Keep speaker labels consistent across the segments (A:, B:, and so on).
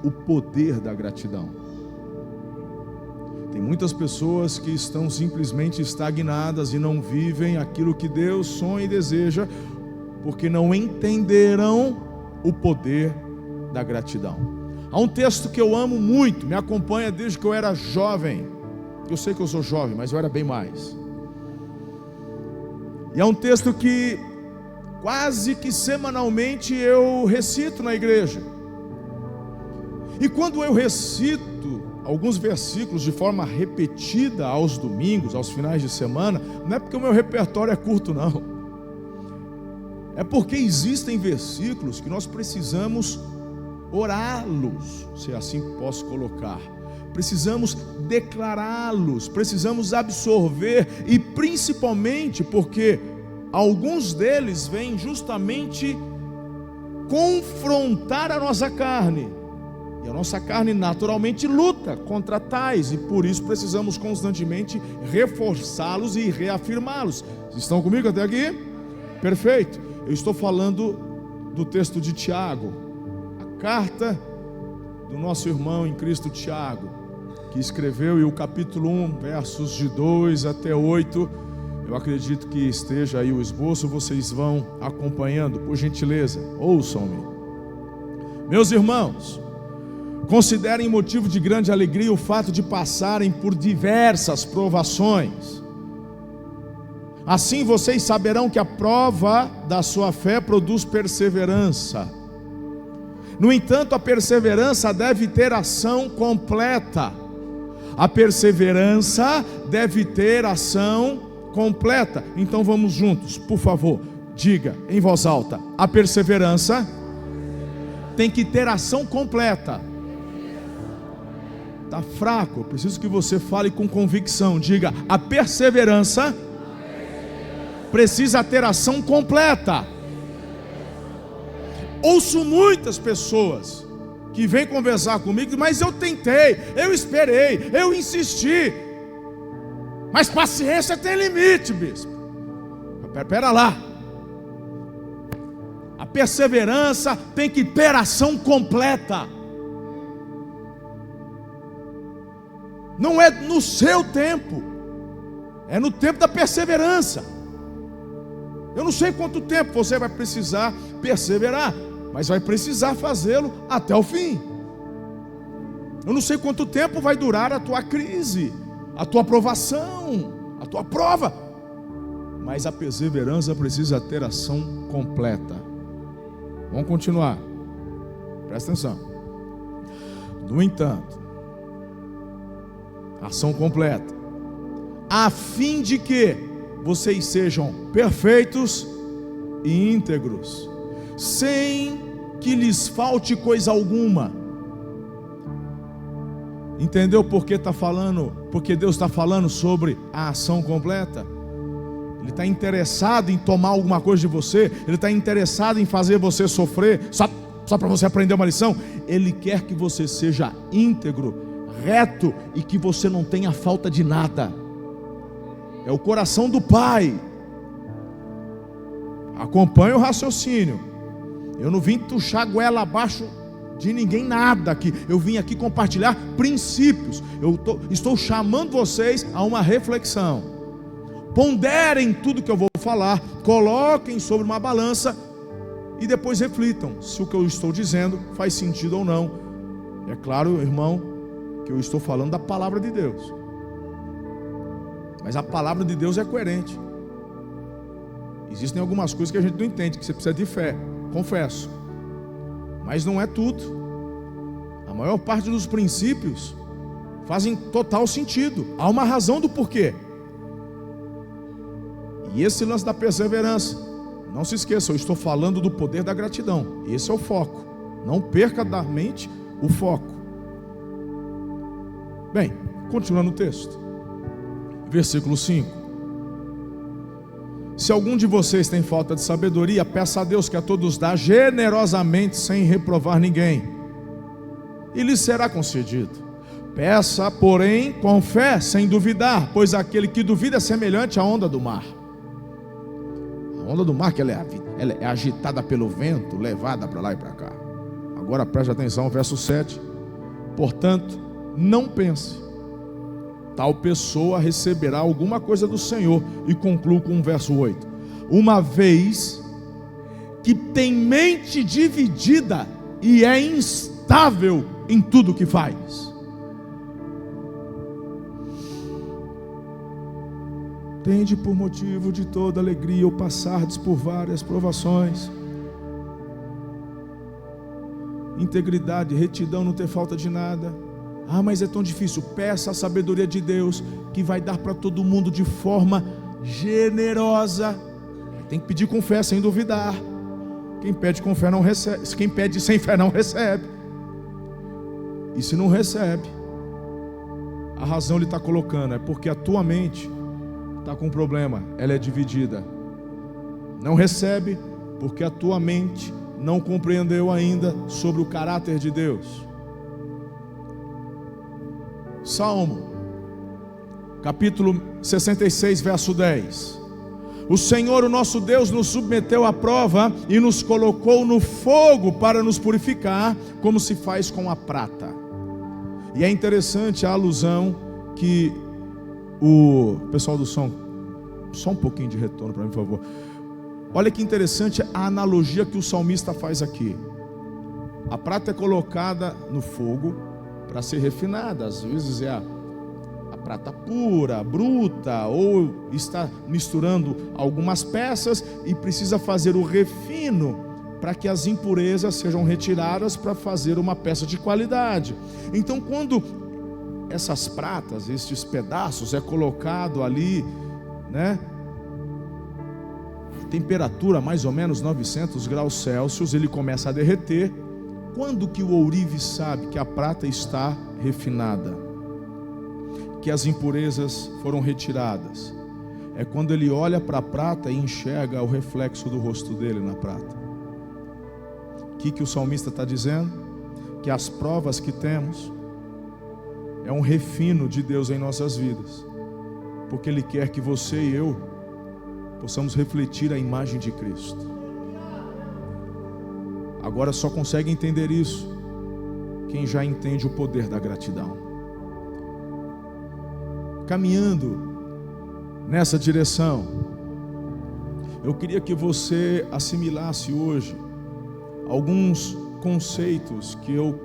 A: o poder da gratidão. Tem muitas pessoas que estão simplesmente estagnadas e não vivem aquilo que Deus sonha e deseja, porque não entenderam o poder da gratidão. Há um texto que eu amo muito, me acompanha desde que eu era jovem. Eu sei que eu sou jovem, mas eu era bem mais. E é um texto que quase que semanalmente eu recito na igreja. E quando eu recito alguns versículos de forma repetida aos domingos, aos finais de semana, não é porque o meu repertório é curto, não. É porque existem versículos que nós precisamos orá-los, se assim posso colocar. Precisamos declará-los, precisamos absorver, e principalmente porque alguns deles vêm justamente confrontar a nossa carne. E a nossa carne naturalmente luta contra tais, e por isso precisamos constantemente reforçá-los e reafirmá-los. Estão comigo até aqui? Perfeito. Eu estou falando do texto de Tiago, a carta do nosso irmão em Cristo Tiago, que escreveu, e o capítulo 1, versos de 2 até 8, eu acredito que esteja aí o esboço, vocês vão acompanhando, por gentileza, ouçam-me. Meus irmãos, considerem motivo de grande alegria o fato de passarem por diversas provações. Assim vocês saberão que a prova da sua fé produz perseverança. No entanto, a perseverança deve ter ação completa. A perseverança deve ter ação completa. Então vamos juntos, por favor, diga em voz alta: a perseverança tem que ter ação completa. Está fraco, eu preciso que você fale com convicção. Diga: a perseverança precisa ter ação completa. Ouço muitas pessoas que vêm conversar comigo, mas eu tentei, eu esperei, eu insisti. Mas paciência tem limite, bispo. Espera lá. A perseverança tem que ter ação completa. Não é no seu tempo, é no tempo da perseverança. Eu não sei quanto tempo você vai precisar perseverar, mas vai precisar fazê-lo até o fim. Eu não sei quanto tempo vai durar a tua crise, a tua provação, a tua prova, mas a perseverança precisa ter ação completa. Vamos continuar, presta atenção. No entanto, ação completa, a fim de que vocês sejam perfeitos e íntegros, sem que lhes falte coisa alguma. Entendeu por que está falando? Porque Deus está falando sobre a ação completa. Ele está interessado em tomar alguma coisa de você. Ele está interessado em fazer você sofrer, só para você aprender uma lição. Ele quer que você seja íntegro, reto, e que você não tenha falta de nada. É o coração do Pai. Acompanhe o raciocínio. Eu não vim tuchar a goela abaixo de ninguém, nada aqui. Eu vim aqui compartilhar princípios. Estou chamando vocês a uma reflexão. Ponderem tudo que eu vou falar, coloquem sobre uma balança e depois reflitam se o que eu estou dizendo faz sentido ou não. É claro, irmão, que eu estou falando da palavra de Deus, mas a palavra de Deus é coerente. Existem algumas coisas que a gente não entende, que você precisa de fé, confesso, mas não é tudo. A maior parte dos princípios fazem total sentido. Há uma razão do porquê. E esse lance da perseverança, não se esqueça, eu estou falando do poder da gratidão. Esse é o foco. Não perca da mente o foco. Bem, continuando o texto, versículo 5: se algum de vocês tem falta de sabedoria, peça a Deus, que a todos dá generosamente, sem reprovar ninguém, e lhe será concedido. Peça, porém, com fé, sem duvidar, pois aquele que duvida é semelhante à onda do mar. A onda do mar, que ela é agitada pelo vento, levada para lá e para cá. Agora preste atenção, verso 7: Portanto, não pense, tal pessoa receberá alguma coisa do Senhor. E concluo com o verso 8: uma vez que tem mente dividida e é instável em tudo que faz. Tende por motivo de toda alegria ou passardes por várias provações. Integridade, retidão, não ter falta de nada. Mas é tão difícil. Peça a sabedoria de Deus, que vai dar para todo mundo de forma generosa. Tem que pedir com fé, sem duvidar. Quem pede com fé não recebe. Quem pede sem fé não recebe. E se não recebe, a razão ele está colocando é porque a tua mente está com um problema, ela é dividida. Não recebe porque a tua mente não compreendeu ainda sobre o caráter de Deus. Salmo, capítulo 66, verso 10. O Senhor, o nosso Deus, nos submeteu à prova e nos colocou no fogo para nos purificar, como se faz com a prata. E é interessante a alusão que o pessoal do som, só um pouquinho de retorno para mim, por favor. Olha que interessante a analogia que o salmista faz aqui. A prata é colocada no fogo para ser refinada. Às vezes é a prata pura, bruta, ou está misturando algumas peças e precisa fazer o refino para que as impurezas sejam retiradas para fazer uma peça de qualidade. Então, quando essas pratas, estes pedaços é colocado ali, né, temperatura mais ou menos 900 graus Celsius, ele começa a derreter. Quando que o ourive sabe que a prata está refinada, que as impurezas foram retiradas? É quando ele olha para a prata e enxerga o reflexo do rosto dele na prata. O que o salmista está dizendo? Que as provas que temos é um refino de Deus em nossas vidas, porque Ele quer que você e eu possamos refletir a imagem de Cristo. Agora só consegue entender isso quem já entende o poder da gratidão. Caminhando nessa direção, eu queria que você assimilasse hoje alguns conceitos que eu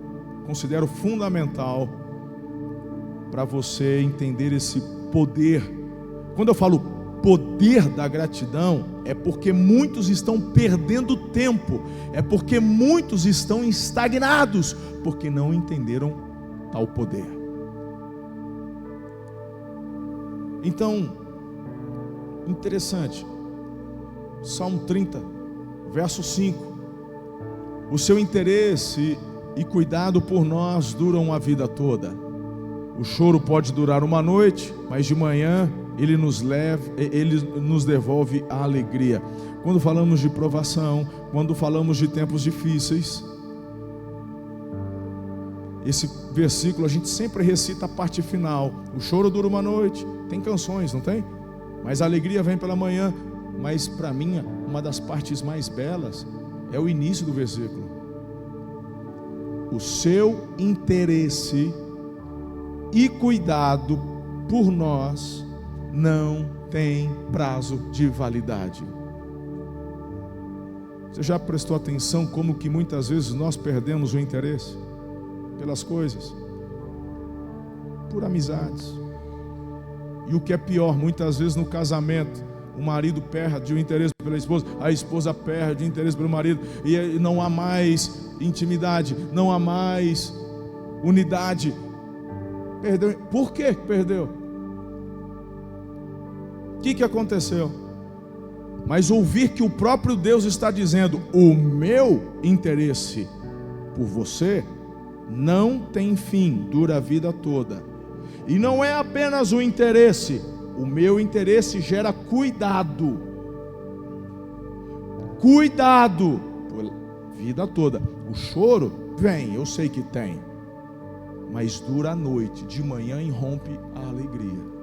A: considero fundamental para você entender esse poder. Quando eu falo poder da gratidão, é porque muitos estão perdendo tempo, é porque muitos estão estagnados, porque não entenderam tal poder. Então, interessante, Salmo 30, verso 5: o seu interesse e cuidado por nós duram a vida toda. O choro pode durar uma noite, mas de manhã Ele nos devolve a alegria. Quando falamos de provação, quando falamos de tempos difíceis, esse versículo a gente sempre recita a parte final. O choro dura uma noite. Tem canções, não tem? Mas a alegria vem pela manhã. Mas para mim, uma das partes mais belas é o início do versículo. O seu interesse e cuidado por nós não tem prazo de validade. Você já prestou atenção como que muitas vezes nós perdemos o interesse pelas coisas, por amizades? E o que é pior, muitas vezes no casamento, o marido perde o interesse pela esposa, a esposa perde o interesse pelo marido, e não há mais intimidade, não há mais unidade. Perdeu. Por que perdeu? O que aconteceu? Mas ouvir que o próprio Deus está dizendo: o meu interesse por você não tem fim, dura a vida toda. E não é apenas o interesse, o meu interesse gera cuidado. Cuidado por vida toda. O choro vem, eu sei que tem, mas dura a noite, de manhã irrompe a alegria.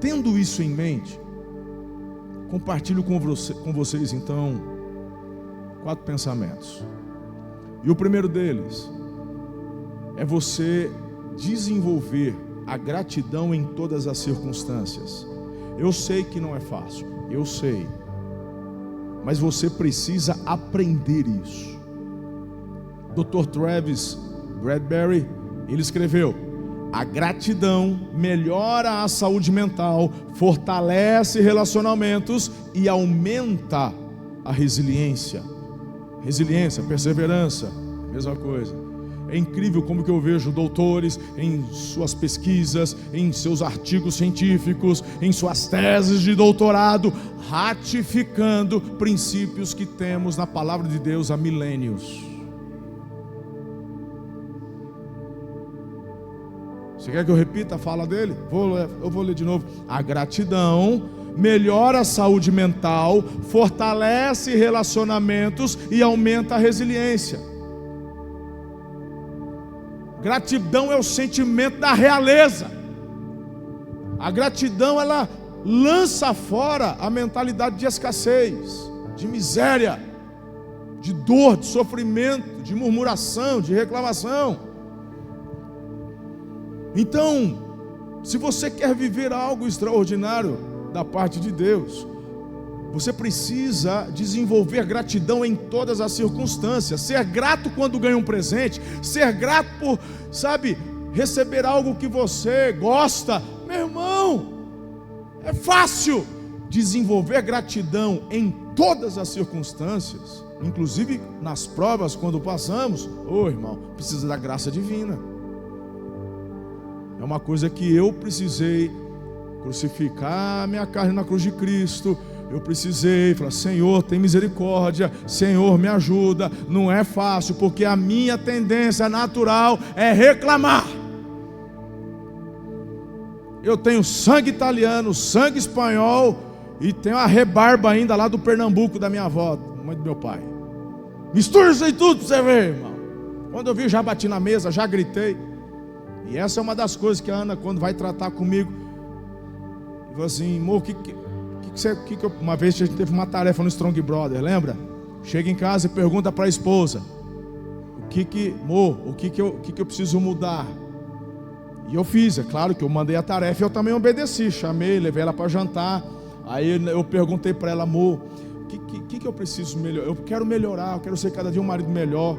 A: Tendo isso em mente, compartilho com vocês então 4 pensamentos. E o primeiro deles é você desenvolver a gratidão em todas as circunstâncias. Eu sei que não é fácil, eu sei, mas você precisa aprender isso. Dr. Travis Bradbury, ele escreveu: a gratidão melhora a saúde mental, fortalece relacionamentos e aumenta a resiliência. Resiliência, perseverança, mesma coisa. É incrível como que eu vejo doutores em suas pesquisas, em seus artigos científicos, em suas teses de doutorado, ratificando princípios que temos na palavra de Deus há milênios. Você quer que eu repita a fala dele? Eu vou ler de novo. A gratidão melhora a saúde mental, fortalece relacionamentos e aumenta a resiliência. Gratidão é o sentimento da realeza. A gratidão, ela lança fora a mentalidade de escassez, de miséria, de dor, de sofrimento, de murmuração, de reclamação. Então, se você quer viver algo extraordinário da parte de Deus, você precisa desenvolver gratidão em todas as circunstâncias. Ser grato quando ganha um presente, ser grato por, receber algo que você gosta. Meu irmão, é fácil desenvolver gratidão em todas as circunstâncias, inclusive nas provas quando passamos. Irmão, precisa da graça divina. É uma coisa que eu precisei crucificar a minha carne na cruz de Cristo. Eu precisei falar: Senhor, tem misericórdia, Senhor, me ajuda. Não é fácil, porque a minha tendência natural é reclamar. Eu tenho sangue italiano, sangue espanhol e tenho a rebarba ainda lá do Pernambuco da minha avó, mãe do meu pai. Mistura isso aí tudo para você ver, irmão. Quando eu vi, já bati na mesa, já gritei. E essa é uma das coisas que a Ana, quando vai tratar comigo, falou assim: amor, uma vez a gente teve uma tarefa no Strong Brother, lembra? Chega em casa e pergunta para a esposa: o que eu preciso mudar? E eu fiz, é claro que eu mandei a tarefa e eu também obedeci. Chamei, levei ela para jantar. Aí eu perguntei para ela: amor, o que eu preciso melhorar? Eu quero melhorar, eu quero ser cada dia um marido melhor.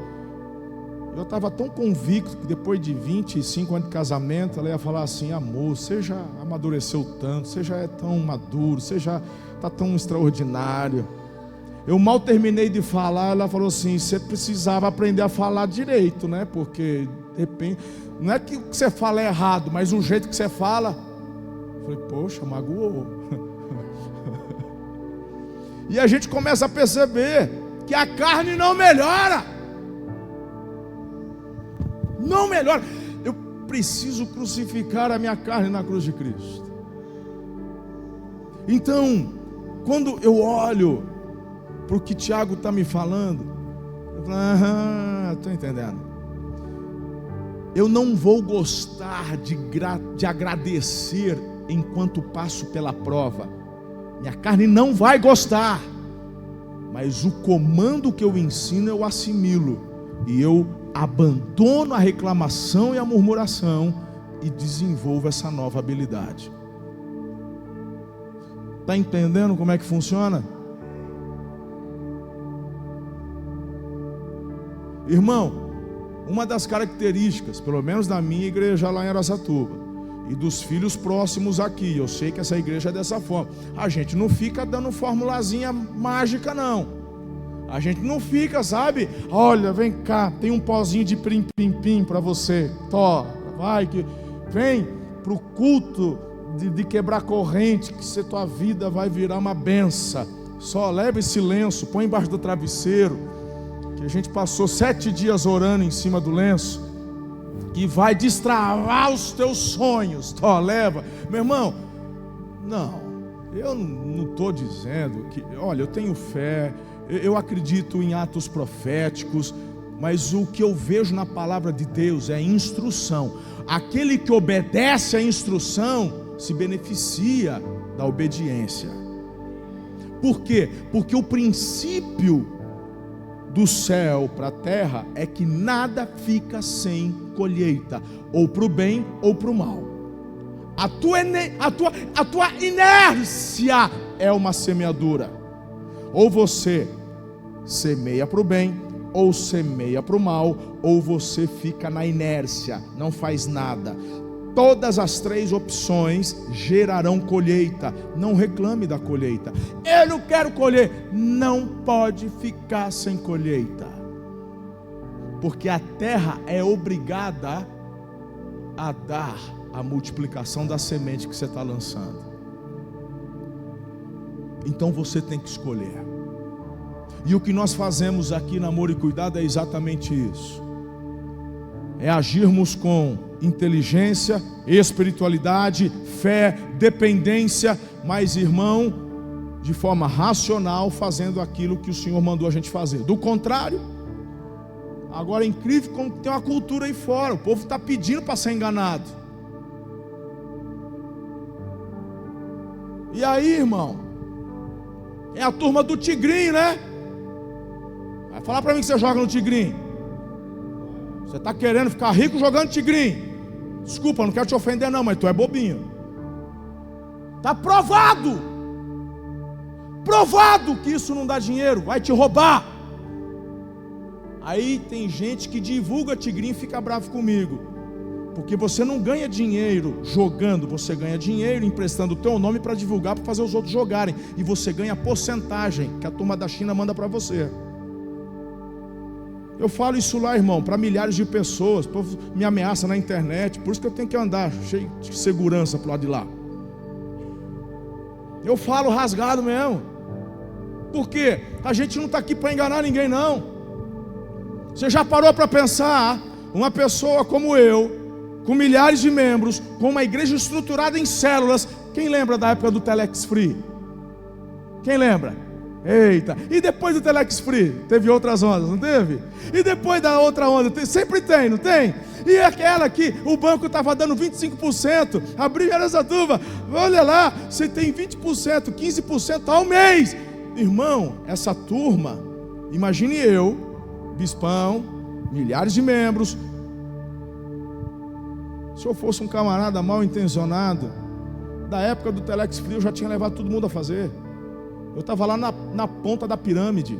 A: Eu estava tão convicto que depois de 25 anos de casamento, ela ia falar assim: amor, você já amadureceu tanto, você já é tão maduro, você já está tão extraordinário. Eu mal terminei de falar, ela falou assim: você precisava aprender a falar direito, né? Porque, de repente, não é que o que você fala é errado, mas o jeito que você fala. Eu falei: poxa, magoou. E a gente começa a perceber que a carne não melhora. Não melhora. Eu preciso crucificar a minha carne na cruz de Cristo. Então, quando eu olho para o que Tiago está me falando, eu falo: estou entendendo. Eu não vou gostar de agradecer enquanto passo pela prova. Minha carne não vai gostar. Mas o comando que eu ensino eu assimilo. E eu abandono a reclamação e a murmuração e desenvolvo essa nova habilidade. Está entendendo como é que funciona? Irmão, uma das características, pelo menos da minha igreja lá em Araçatuba e dos filhos próximos aqui, eu sei que essa igreja é dessa forma, a gente não fica dando formulazinha mágica não. A gente não fica, olha, vem cá, tem um pozinho de pim-pim-pim para você. Vem para o culto de quebrar corrente, que tua vida vai virar uma benção. Só leva esse lenço, põe embaixo do travesseiro, que a gente passou 7 dias orando em cima do lenço, que vai destravar os teus sonhos. Leva. Meu irmão, não, eu não estou dizendo que, olha, eu tenho fé, eu acredito em atos proféticos, mas o que eu vejo na palavra de Deus é instrução. Aquele que obedece à instrução se beneficia da obediência. Por quê? Porque o princípio do céu para a terra é que nada fica sem colheita, ou para o bem ou para o mal. A tua inércia é uma semeadura. Ou você semeia para o bem, ou semeia para o mal, ou você fica na inércia, não faz nada. Todas as três opções gerarão colheita. Não reclame da colheita. Eu não quero colher. Não pode ficar sem colheita, porque a terra é obrigada a dar a multiplicação da semente que você está lançando. Então você tem que escolher. E o que nós fazemos aqui na Amor e Cuidado é exatamente isso. É agirmos com inteligência, espiritualidade, fé, dependência, mas, irmão, de forma racional, fazendo aquilo que o Senhor mandou a gente fazer. Do contrário, agora é incrível como tem uma cultura aí fora, o povo está pedindo para ser enganado. E aí, irmão, é a turma do tigrinho, né? Vai falar para mim que você joga no tigrinho. Você está querendo ficar rico jogando tigrinho. Desculpa, não quero te ofender não, mas tu é bobinho. Está provado. Provado que isso não dá dinheiro, vai te roubar. Aí tem gente que divulga tigrinho e fica bravo comigo. Porque você não ganha dinheiro jogando, você ganha dinheiro emprestando o teu nome para divulgar, para fazer os outros jogarem. E você ganha porcentagem que a turma da China manda para você. Eu falo isso lá, irmão, para milhares de pessoas. O povo me ameaça na internet. Por isso que eu tenho que andar cheio de segurança pro lado de lá. Eu falo rasgado mesmo. Por quê? A gente não está aqui para enganar ninguém, não. Você já parou para pensar? Uma pessoa como eu, com milhares de membros, com uma igreja estruturada em células. Quem lembra da época do Telex Free? Quem lembra? Eita, e depois do Telex Free? Teve outras ondas, não teve? E depois da outra onda? Sempre tem, não tem? E aquela que o banco estava dando 25%, abriu essa turma, olha lá, você tem 20%, 15% ao mês. Irmão, essa turma, imagine eu, bispão, milhares de membros. Se eu fosse um camarada mal intencionado, da época do Telex Free eu já tinha levado todo mundo a fazer. Eu estava lá na ponta da pirâmide.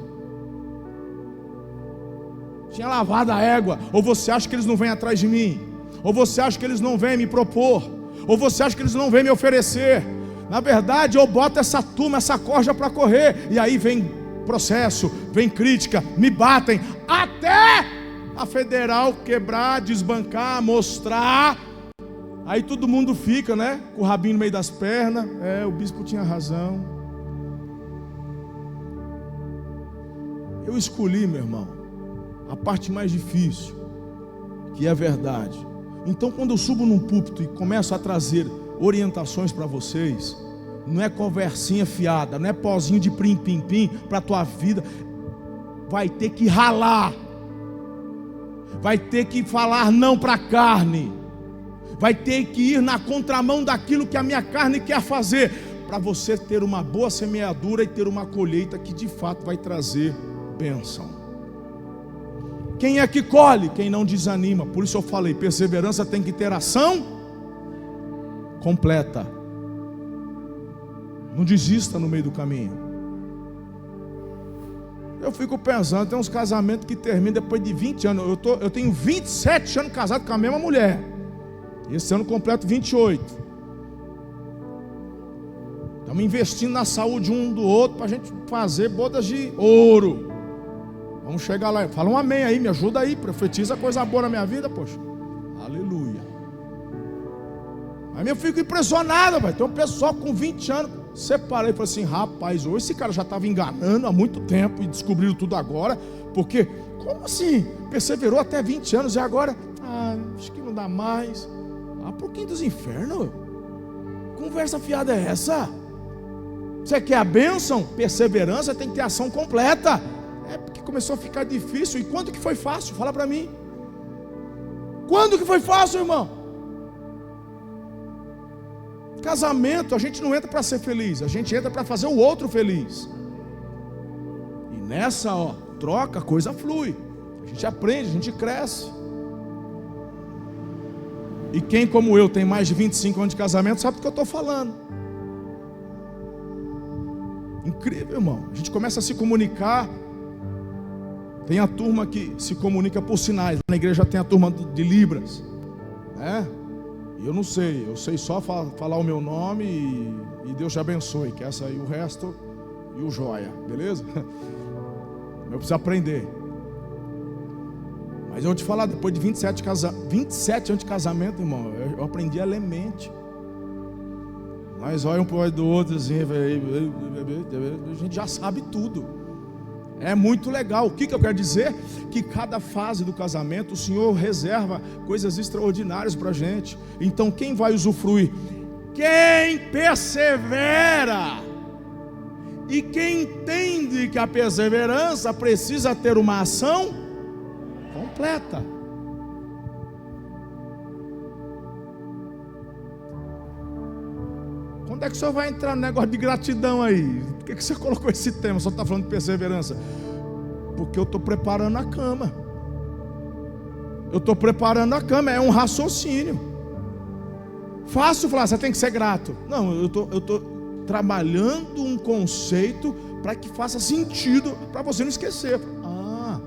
A: Tinha lavado a égua. Ou você acha que eles não vêm atrás de mim? Ou você acha que eles não vêm me propor? Ou você acha que eles não vêm me oferecer? Na verdade, eu boto essa turma, essa corja para correr. E aí vem processo, vem crítica, me batem. Até a federal quebrar, desbancar, mostrar. Aí todo mundo fica, né? Com o rabinho no meio das pernas. O bispo tinha razão. Eu escolhi, meu irmão, a parte mais difícil, que é a verdade. Então, quando eu subo num púlpito e começo a trazer orientações para vocês, não é conversinha fiada, não é pozinho de pim-pim-pim para a tua vida. Vai ter que ralar, vai ter que falar não para a carne, vai ter que ir na contramão daquilo que a minha carne quer fazer, para você ter uma boa semeadura e ter uma colheita que de fato vai trazer bênção. Quem é que colhe? Quem não desanima. Por isso eu falei, perseverança tem que ter ação completa. Não desista no meio do caminho. Eu fico pensando, tem uns casamentos que terminam depois de 20 anos. Eu tenho 27 anos casado com a mesma mulher. Esse ano completo 28. Estamos investindo na saúde um do outro para a gente fazer bodas de ouro. Vamos chegar lá. Fala um amém aí, me ajuda aí. Profetiza coisa boa na minha vida, poxa. Aleluia. Aí eu fico impressionado, vai. Tem um pessoal com 20 anos. Separei e falei assim: rapaz, ou esse cara já estava enganando há muito tempo e descobriram tudo agora. Porque, como assim? Perseverou até 20 anos e agora? Acho que não dá mais. Por que dos infernos? Conversa fiada é essa? Você quer a bênção? Perseverança tem que ter ação completa. É porque começou a ficar difícil. E quando que foi fácil? Fala para mim. Quando que foi fácil, irmão? Casamento, a gente não entra para ser feliz, a gente entra para fazer o outro feliz. E nessa, troca, a coisa flui. A gente aprende, a gente cresce. E quem como eu tem mais de 25 anos de casamento sabe do que eu estou falando. Incrível, irmão. A gente começa a se comunicar. Tem a turma que se comunica por sinais. Na igreja tem a turma de Libras, né? E eu não sei, eu sei só falar o meu nome e Deus te abençoe, que essa aí o resto e o joia, beleza? Eu preciso aprender. Mas eu vou te falar, depois de 27 anos de casamento, irmão, eu aprendi a ler mente. Nós olhamos um para o olho do outro assim, a gente já sabe tudo. É muito legal. O que eu quero dizer? Que cada fase do casamento o Senhor reserva coisas extraordinárias para a gente. Então quem vai usufruir? Quem persevera. E quem entende que a perseverança precisa ter uma ação completa. Quando é que o senhor vai entrar no negócio de gratidão aí? Por que você colocou esse tema? Só está falando de perseverança? Porque eu estou preparando a cama. Eu estou preparando a cama, é um raciocínio. Fácil falar, você tem que ser grato. Não, eu estou trabalhando um conceito para que faça sentido, para você não esquecer. Ah,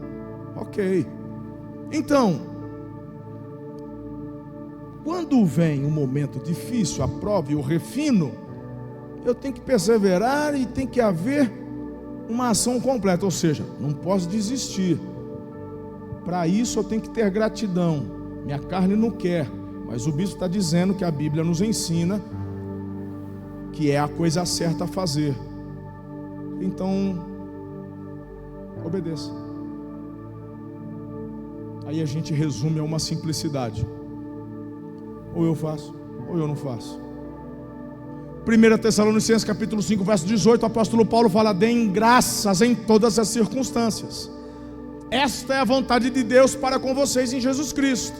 A: ok. Então, quando vem um momento difícil, a prova e o refino, eu tenho que perseverar e tem que haver uma ação completa, ou seja, não posso desistir. Para isso eu tenho que ter gratidão. Minha carne não quer, mas o bispo está dizendo que a Bíblia nos ensina que é a coisa certa a fazer. Então, obedeça. Aí a gente resume a uma simplicidade: ou eu faço, ou eu não faço. 1 Tessalonicenses capítulo 5, verso 18, o apóstolo Paulo fala: deem graças em todas as circunstâncias. Esta é a vontade de Deus para com vocês em Jesus Cristo.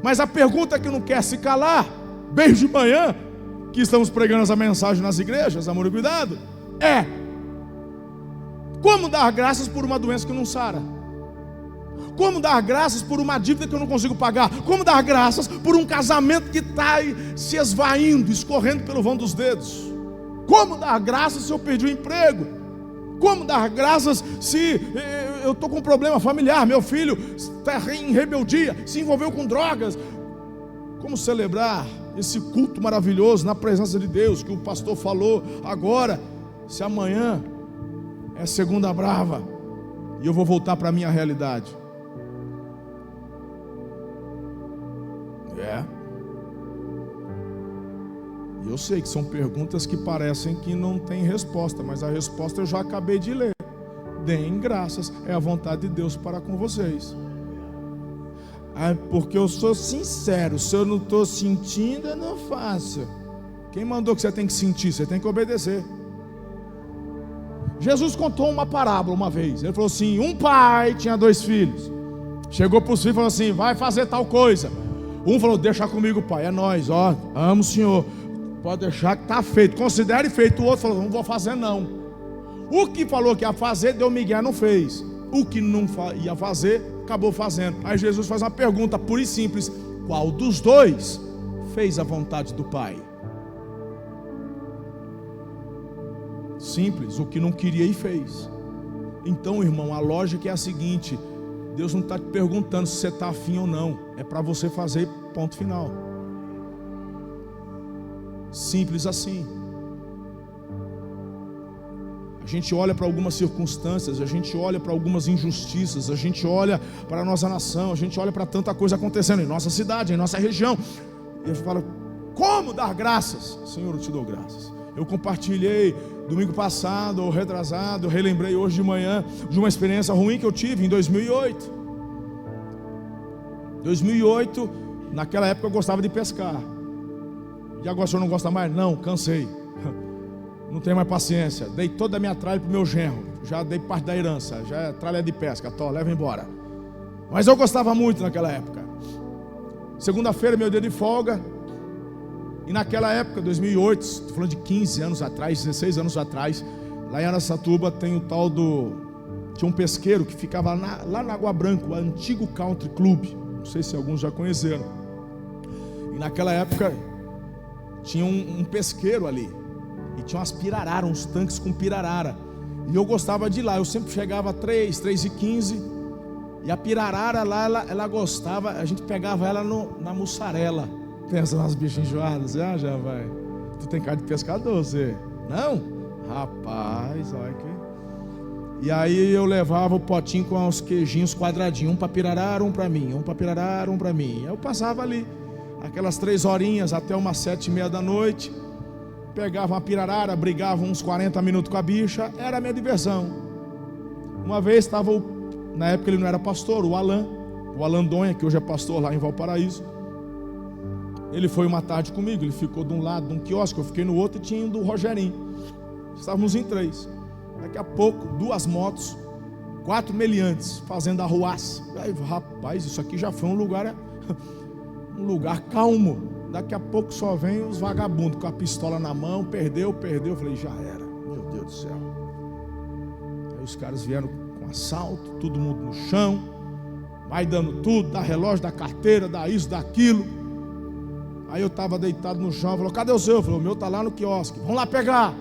A: Mas a pergunta que não quer se calar, bem de manhã, que estamos pregando essa mensagem nas igrejas, amor e cuidado, é: como dar graças por uma doença que não sara? Como dar graças por uma dívida que eu não consigo pagar? Como dar graças por um casamento que está se esvaindo, escorrendo pelo vão dos dedos? Como dar graças se eu perdi o emprego? Como dar graças se eu estou com um problema familiar, meu filho está em rebeldia, se envolveu com drogas? Como celebrar esse culto maravilhoso na presença de Deus que o pastor falou agora, se amanhã é segunda brava e eu vou voltar para a minha realidade? E eu sei que são perguntas que parecem que não tem resposta, mas a resposta eu já acabei de ler. Deem graças, é a vontade de Deus para com vocês. Porque eu sou sincero, se eu não estou sentindo, eu não faço. Quem mandou que você tem que sentir? Você tem que obedecer. Jesus contou uma parábola uma vez. Ele falou assim: um pai tinha 2 filhos. Chegou para os filhos e falou assim: vai fazer tal coisa. Um falou: deixa comigo, pai, é nós, ó, amo o senhor, pode deixar que está feito, considere feito. O outro falou: não vou fazer não. O que falou que ia fazer, deu migué, não fez. O que não ia fazer, acabou fazendo. Aí Jesus faz uma pergunta pura e simples: qual dos dois fez a vontade do pai? Simples, o que não queria e fez. Então, irmão, a lógica é a seguinte: Deus não está te perguntando se você está afim ou não, é para você fazer, ponto final. Simples assim. A gente olha para algumas circunstâncias, a gente olha para algumas injustiças, a gente olha para a nossa nação, a gente olha para tanta coisa acontecendo em nossa cidade, em nossa região, e a gente fala: como dar graças? Senhor, eu te dou graças. Eu compartilhei domingo passado ou retrasado, eu relembrei hoje de manhã de uma experiência ruim que eu tive em 2008. 2008, naquela época eu gostava de pescar. E agora o senhor não gosta mais? Não, cansei. Não tenho mais paciência. Dei toda a minha tralha para o meu genro. Já dei parte da herança. Já é tralha de pesca. Leva embora. Mas eu gostava muito naquela época. Segunda-feira, meu dia de folga. E naquela época, 2008, estou falando de 15 anos atrás, 16 anos atrás, lá em Araçatuba tem o tal do Tinha um pesqueiro que ficava lá na Água Branca, o antigo Country Club. Não sei se alguns já conheceram. E naquela época tinha um pesqueiro ali. E tinha umas pirararas, uns tanques com pirarara. E eu gostava de ir lá. Eu sempre chegava 3h15. E a pirarara lá, ela gostava. A gente pegava ela na mussarela. Pensa nas bichas enjoadas. Ah, já vai. Tu tem cara de pescador, você? Não? Rapaz, olha que... E aí eu levava o potinho com os queijinhos quadradinhos. Um para pirarara, um para mim. Um para pirarara, um para mim. Eu passava ali. Aquelas 3 horinhas até umas 7h30 da noite. Pegava uma pirarara, brigava uns 40 minutos com a bicha. Era a minha diversão. Uma vez estava na época ele não era pastor, o Alan Donha, que hoje é pastor lá em Valparaíso. Ele foi uma tarde comigo. Ele ficou de um lado de um quiosque, eu fiquei no outro, e tinha do Rogerinho. Estávamos em 3. Daqui a pouco, 2 motos, 4 meliantes fazendo arruaça. Aí, rapaz, isso aqui já foi um lugar calmo. Daqui a pouco só vem os vagabundos com a pistola na mão. Perdeu. Eu falei, já era, meu Deus do céu. Aí os caras vieram com assalto, todo mundo no chão, vai dando tudo, dá relógio, dá carteira, dá isso, dá aquilo. Aí eu estava deitado no chão, falou, cadê o seu? Eu falei, o meu está lá no quiosque, vamos lá pegar.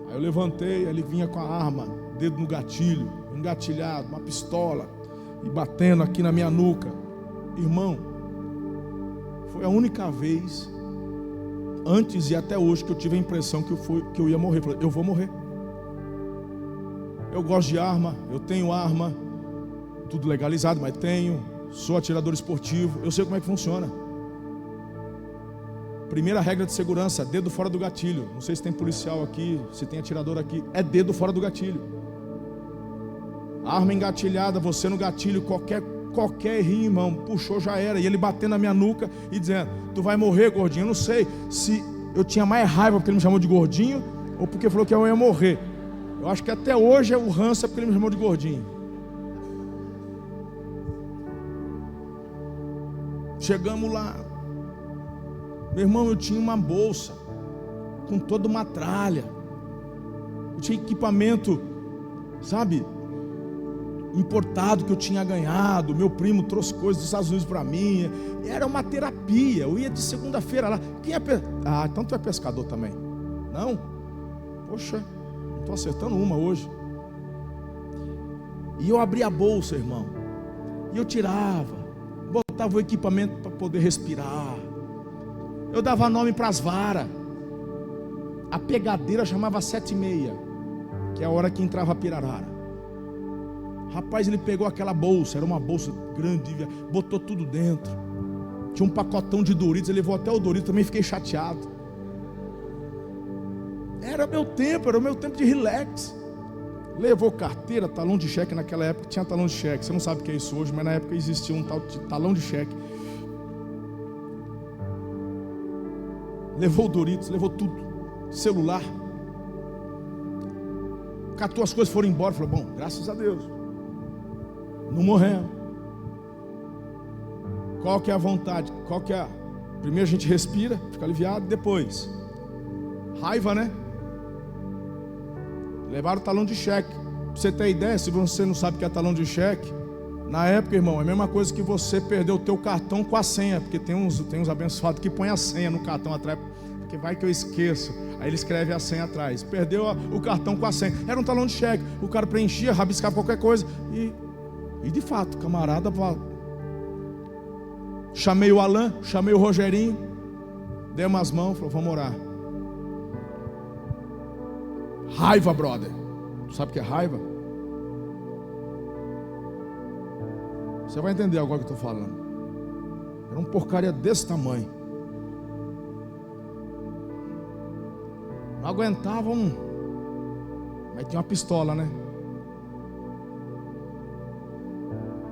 A: Aí eu levantei, ele vinha com a arma, dedo no gatilho, engatilhado, uma pistola, e batendo aqui na minha nuca. Irmão, foi a única vez, antes e até hoje, que eu tive a impressão que eu ia morrer. Eu falei, eu vou morrer. Eu gosto de arma, eu tenho arma, tudo legalizado, mas tenho. Sou atirador esportivo, eu sei como é que funciona. Primeira regra de segurança, dedo fora do gatilho. Não sei se tem policial aqui, se tem atirador aqui. É dedo fora do gatilho. Arma engatilhada, você no gatilho, qualquer errinho, irmão, puxou, já era. E ele batendo na minha nuca e dizendo, tu vai morrer, gordinho. Eu não sei se eu tinha mais raiva porque ele me chamou de gordinho ou porque falou que eu ia morrer. Eu acho que até hoje é o ranço porque ele me chamou de gordinho. Chegamos lá. Meu irmão, eu tinha uma bolsa com toda uma tralha. Eu tinha equipamento, sabe, importado que eu tinha ganhado. Meu primo trouxe coisas dos Estados Unidos para mim. Era uma terapia. Eu ia de segunda-feira lá. Então tu é pescador também? Não? Poxa, não estou acertando uma hoje. E eu abria a bolsa, irmão, e eu tirava, botava o equipamento para poder respirar. Eu dava nome para as varas. A pegadeira chamava 7h30, que é a hora que entrava a pirarara. Rapaz, ele pegou aquela bolsa, era uma bolsa grande, botou tudo dentro. Tinha um pacotão de Doritos, ele levou até o Dorito, também fiquei chateado. Era o meu tempo de relax. Levou carteira, talão de cheque. Naquela época tinha talão de cheque. Você não sabe o que é isso hoje, mas na época existia um tal de talão de cheque. Levou o Doritos, levou tudo, celular. Catou as coisas, foram embora. Falou, bom, graças a Deus, não morremos. Qual que é a vontade? Primeiro a gente respira, fica aliviado. Depois, raiva, né? Levaram o talão de cheque. Pra você ter ideia, se você não sabe o que é talão de cheque, na época, irmão, é a mesma coisa que você perder o teu cartão com a senha. Porque tem uns abençoados que põem a senha no cartão atrás, porque vai que eu esqueço. Aí ele escreve a senha atrás. Perdeu o cartão com a senha. Era um talão de cheque. O cara preenchia, rabiscava qualquer coisa. E de fato, camarada, chamei o Alan, chamei o Rogerinho, demos as mãos, falou, vamos orar. Raiva, brother. Tu sabe o que é raiva? Você vai entender agora o que eu estou falando. Era uma porcaria desse tamanho. Não aguentavam. Mas tinha uma pistola, né?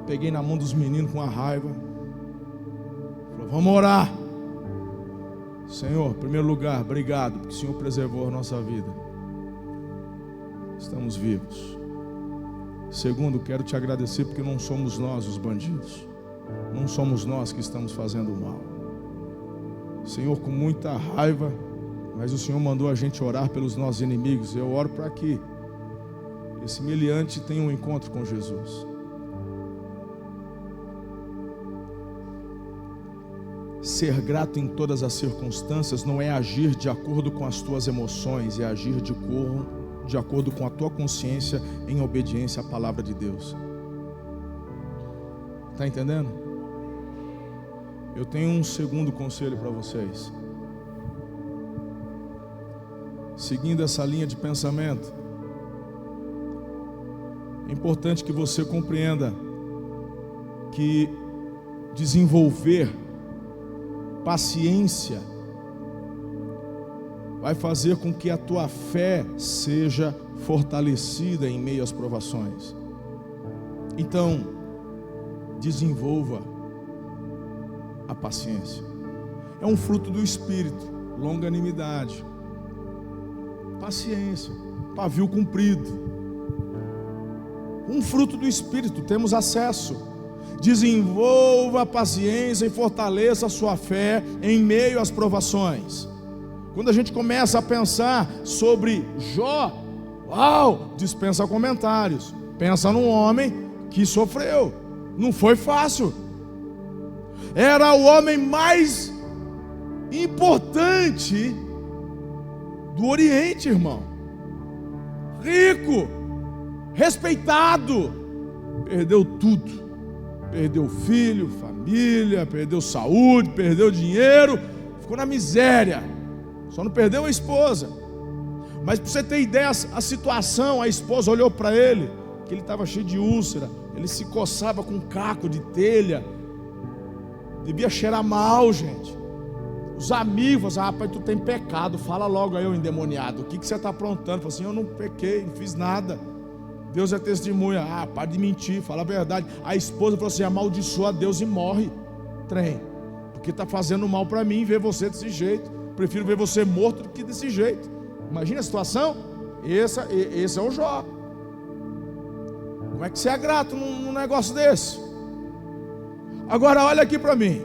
A: Peguei na mão dos meninos com a raiva. Falou, vamos orar. Senhor, em primeiro lugar, obrigado, porque o Senhor preservou a nossa vida. Estamos vivos. Segundo, quero te agradecer porque não somos nós os bandidos. Não somos nós que estamos fazendo o mal. Senhor, com muita raiva, mas o Senhor mandou a gente orar pelos nossos inimigos. Eu oro para que esse meliante tem um encontro com Jesus. Ser grato em todas as circunstâncias não é agir de acordo com as tuas emoções, é agir de acordo com a tua consciência, em obediência à palavra de Deus. Está entendendo? Eu tenho um segundo conselho para vocês. Seguindo essa linha de pensamento, é importante que você compreenda que desenvolver paciência vai fazer com que a tua fé seja fortalecida em meio às provações. Então, desenvolva a paciência. É um fruto do Espírito, longanimidade, paciência, pavio comprido. Um fruto do Espírito, temos acesso. Desenvolva a paciência e fortaleça a sua fé em meio às provações. Quando a gente começa a pensar sobre Jó, uau, dispensa comentários. Pensa num homem que sofreu, não foi fácil. Era o homem mais importante do Oriente, irmão. Rico, respeitado, perdeu tudo. Perdeu filho, família, perdeu saúde, perdeu dinheiro, ficou na miséria. Só não perdeu a esposa. Mas para você ter ideia, a situação, a esposa olhou para ele, que ele estava cheio de úlcera, ele se coçava com um caco de telha, devia cheirar mal, gente. Os amigos falaram: rapaz, tu tem pecado, fala logo aí, ô endemoniado, o que você está aprontando? Falei assim: eu não pequei, não fiz nada. Deus é testemunha. Para de mentir, fala a verdade. A esposa falou assim: amaldiçoa a Deus e morre, trem, porque está fazendo mal para mim ver você desse jeito. Prefiro ver você morto do que desse jeito. Imagina a situação. Esse é o Jó. Como é que você é grato num negócio desse? Agora olha aqui para mim.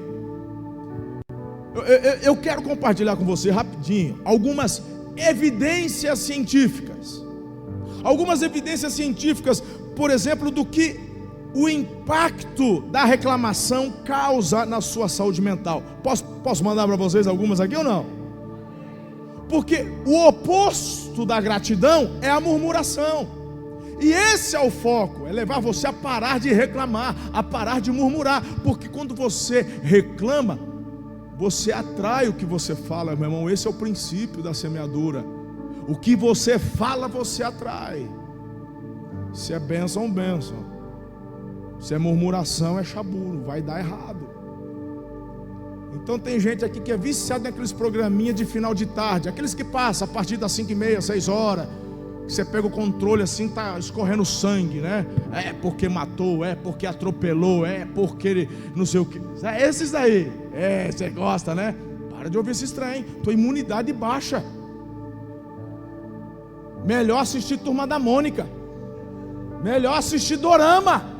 A: Eu quero compartilhar com você rapidinho algumas evidências científicas. Algumas evidências científicas, por exemplo, do que o impacto da reclamação causa na sua saúde mental. Posso mandar para vocês algumas aqui ou não? Porque o oposto da gratidão é a murmuração. E esse é o foco, é levar você a parar de reclamar, a parar de murmurar. Porque quando você reclama, você atrai o que você fala, meu irmão. Esse é o princípio da semeadura. O que você fala, você atrai. Se é bênção, bênção. Se é murmuração, é chabulo, vai dar errado. Então tem gente aqui que é viciado naqueles programinhas de final de tarde, aqueles que passam a partir das 5h30, 6 horas, que você pega o controle assim, tá escorrendo sangue, né? É porque matou, é porque atropelou, é porque não sei o que. Esses aí, você gosta, né? Para de ouvir esses trem, tua imunidade baixa. Melhor assistir Turma da Mônica. Melhor assistir Dorama.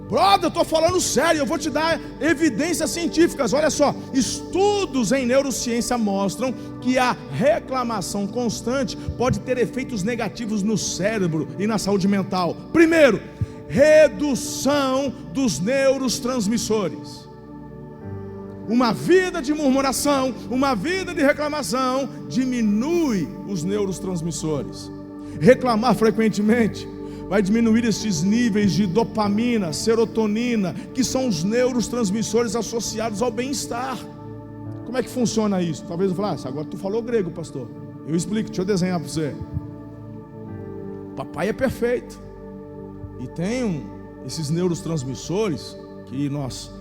A: Brother, eu estou falando sério. Eu vou te dar evidências científicas. Olha só, estudos em neurociência mostram que a reclamação constante pode ter efeitos negativos no cérebro e na saúde mental. Primeiro, redução dos neurotransmissores. Uma vida de murmuração, uma vida de reclamação diminui os neurotransmissores. Reclamar frequentemente vai diminuir esses níveis de dopamina, serotonina, que são os neurotransmissores associados ao bem-estar. Como é que funciona isso? Talvez eu falasse: agora tu falou grego, pastor. Eu explico, deixa eu desenhar para você. Papai é perfeito e tem esses neurotransmissores que nós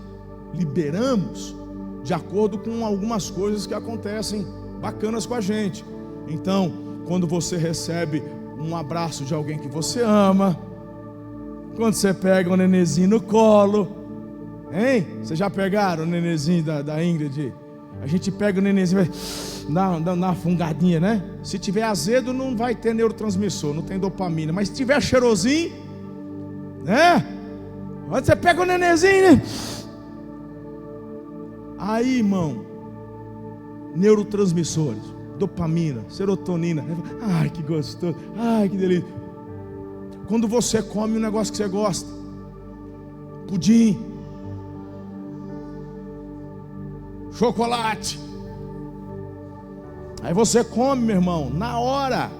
A: liberamos de acordo com algumas coisas que acontecem bacanas com a gente. Então, quando você recebe um abraço de alguém que você ama, quando você pega um nenenzinho no colo, hein? Vocês já pegaram o nenenzinho da Ingrid? A gente pega o nenenzinho, vai dar uma fungadinha, né? Se tiver azedo, não vai ter neurotransmissor, não tem dopamina. Mas se tiver cheirosinho, né? Quando você pega o nenenzinho, né? Aí, irmão, neurotransmissores. dopamina, serotonina. Ai, que gostoso, ai, que delícia. Quando você come um negócio que você gosta, pudim, chocolate, aí você come, meu irmão, na hora,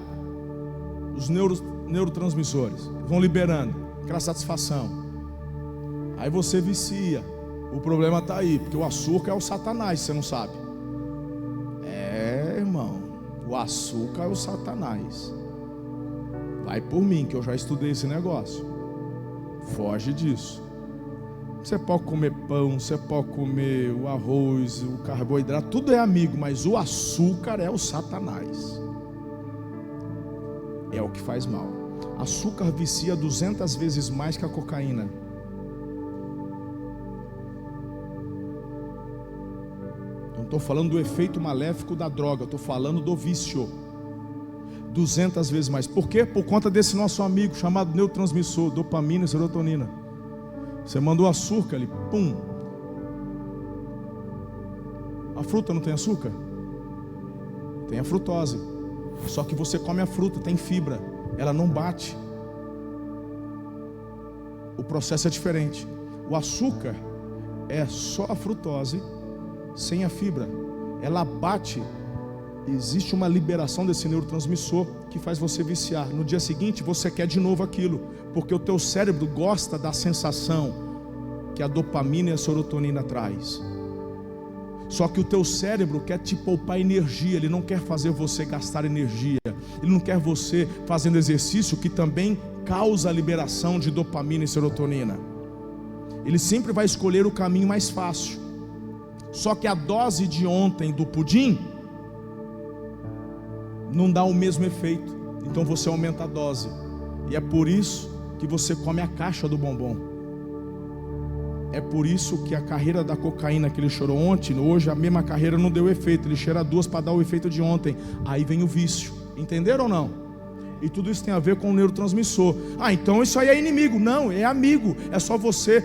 A: os neurotransmissores vão liberando aquela satisfação. Aí você vicia. O problema está aí, porque o açúcar é o Satanás, você não sabe. Irmão, o açúcar é o Satanás. Vai por mim, que eu já estudei esse negócio. Foge disso. Você pode comer pão, você pode comer o arroz, o carboidrato, tudo é amigo, mas o açúcar é o Satanás. É o que faz mal. Açúcar vicia 200 vezes mais que a cocaína. Não estou falando do efeito maléfico da droga, estou falando do vício. 200 vezes mais. Por quê? Por conta desse nosso amigo chamado neurotransmissor, dopamina e serotonina. Você mandou açúcar ali, pum. A fruta não tem açúcar? Tem a frutose. Só que você come a fruta, tem fibra, ela não bate. O processo é diferente. O açúcar é só a frutose, sem a fibra. Ela bate, existe uma liberação desse neurotransmissor que faz você viciar. No dia seguinte você quer de novo aquilo, porque o teu cérebro gosta da sensação que a dopamina e a serotonina traz. Só que o teu cérebro quer te poupar energia, ele não quer fazer você gastar energia, ele não quer você fazendo exercício que também causa a liberação de dopamina e serotonina. Ele sempre vai escolher o caminho mais fácil. Só que a dose de ontem do pudim não dá o mesmo efeito, então você aumenta a dose, e é por isso que você come a caixa do bombom. É por isso que a carreira da cocaína que ele cheirou ontem, hoje a mesma carreira não deu efeito, ele cheira duas para dar o efeito de ontem. Aí vem o vício, entenderam ou não? E tudo isso tem a ver com o neurotransmissor. Então isso aí é inimigo. Não, é amigo. É só você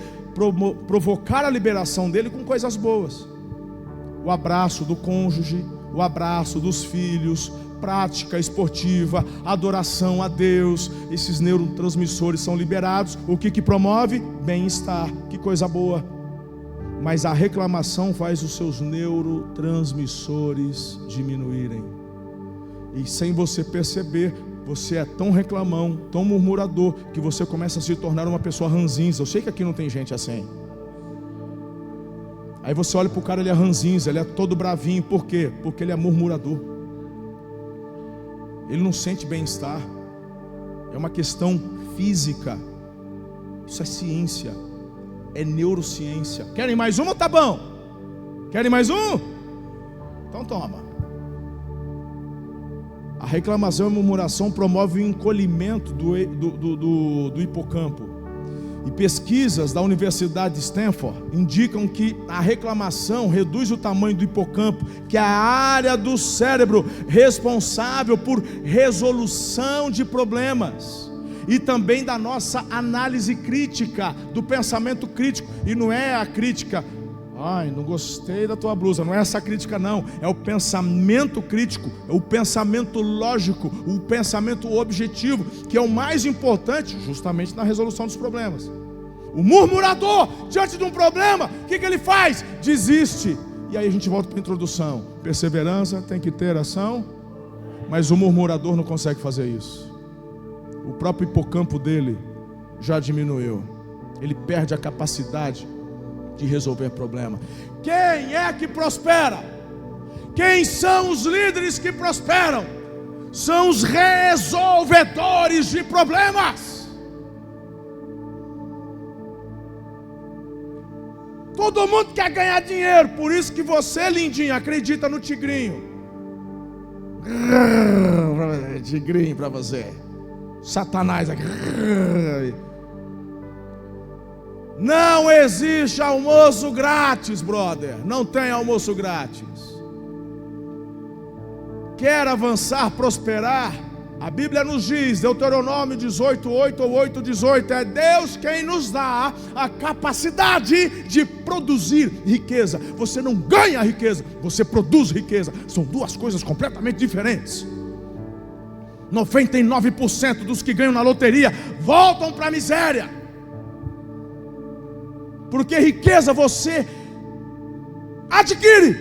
A: provocar a liberação dele com coisas boas. O abraço do cônjuge, o abraço dos filhos, prática esportiva, adoração a Deus. Esses neurotransmissores são liberados. O que promove? Bem-estar. Que coisa boa. Mas a reclamação faz os seus neurotransmissores diminuírem. E sem você perceber, você é tão reclamão, tão murmurador, que você começa a se tornar uma pessoa ranzinza. Eu sei que aqui não tem gente assim. Aí você olha para o cara, ele é ranzinza, ele é todo bravinho. Por quê? Porque ele é murmurador. Ele não sente bem-estar. É uma questão física. Isso é ciência. É neurociência. Querem mais uma? Tá bom. Querem mais um? Então toma. A reclamação e a murmuração promovem o encolhimento do hipocampo. E pesquisas da Universidade de Stanford indicam que a reclamação reduz o tamanho do hipocampo, que é a área do cérebro responsável por resolução de problemas, e também da nossa análise crítica, do pensamento crítico. E não é a crítica, ai, não gostei da tua blusa, não é essa crítica não, é o pensamento crítico, é o pensamento lógico, o pensamento objetivo, que é o mais importante justamente na resolução dos problemas. O murmurador, diante de um problema, o que ele faz? Desiste. E aí a gente volta para a introdução. Perseverança tem que ter ação, mas o murmurador não consegue fazer isso. O próprio hipocampo dele já diminuiu. Ele perde a capacidade de resolver problema. Quem é que prospera? Quem são os líderes que prosperam? São os resolvedores de problemas. Todo mundo quer ganhar dinheiro, por isso que você, lindinho, acredita no tigrinho. Tigrinho para você. Satanás aqui. Não existe almoço grátis, brother. Não tem almoço grátis. Quer avançar, prosperar? A Bíblia nos diz, Deuteronômio 18:8 ou 8:18, é Deus quem nos dá a capacidade de produzir riqueza. Você não ganha riqueza, você produz riqueza. São duas coisas completamente diferentes. 99% dos que ganham na loteria voltam para a miséria. Porque riqueza você adquire,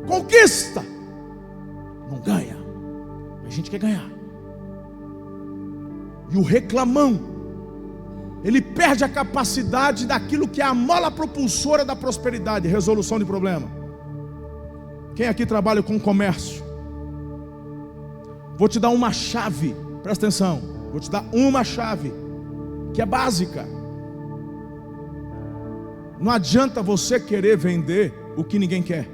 A: conquista, não ganha. A gente quer ganhar. E o reclamão, ele perde a capacidade daquilo que é a mola propulsora da prosperidade, resolução de problema. Quem aqui trabalha com comércio? Vou te dar uma chave, presta atenção. Vou te dar uma chave, que é básica. Não adianta você querer vender o que ninguém quer.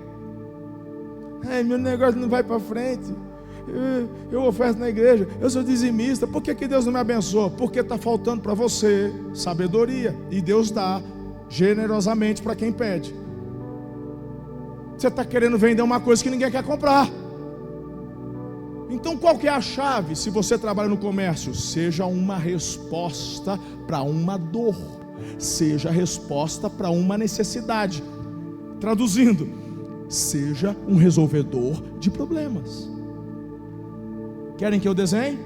A: Meu negócio não vai para frente. Eu oferto na igreja, eu sou dizimista. Por que Deus não me abençoa? Porque está faltando para você sabedoria. E Deus dá generosamente para quem pede. Você está querendo vender uma coisa que ninguém quer comprar. Então qual que é a chave? Se você trabalha no comércio, seja uma resposta para uma dor, seja resposta para uma necessidade. Traduzindo, seja um resolvedor de problemas. Querem que eu desenhe?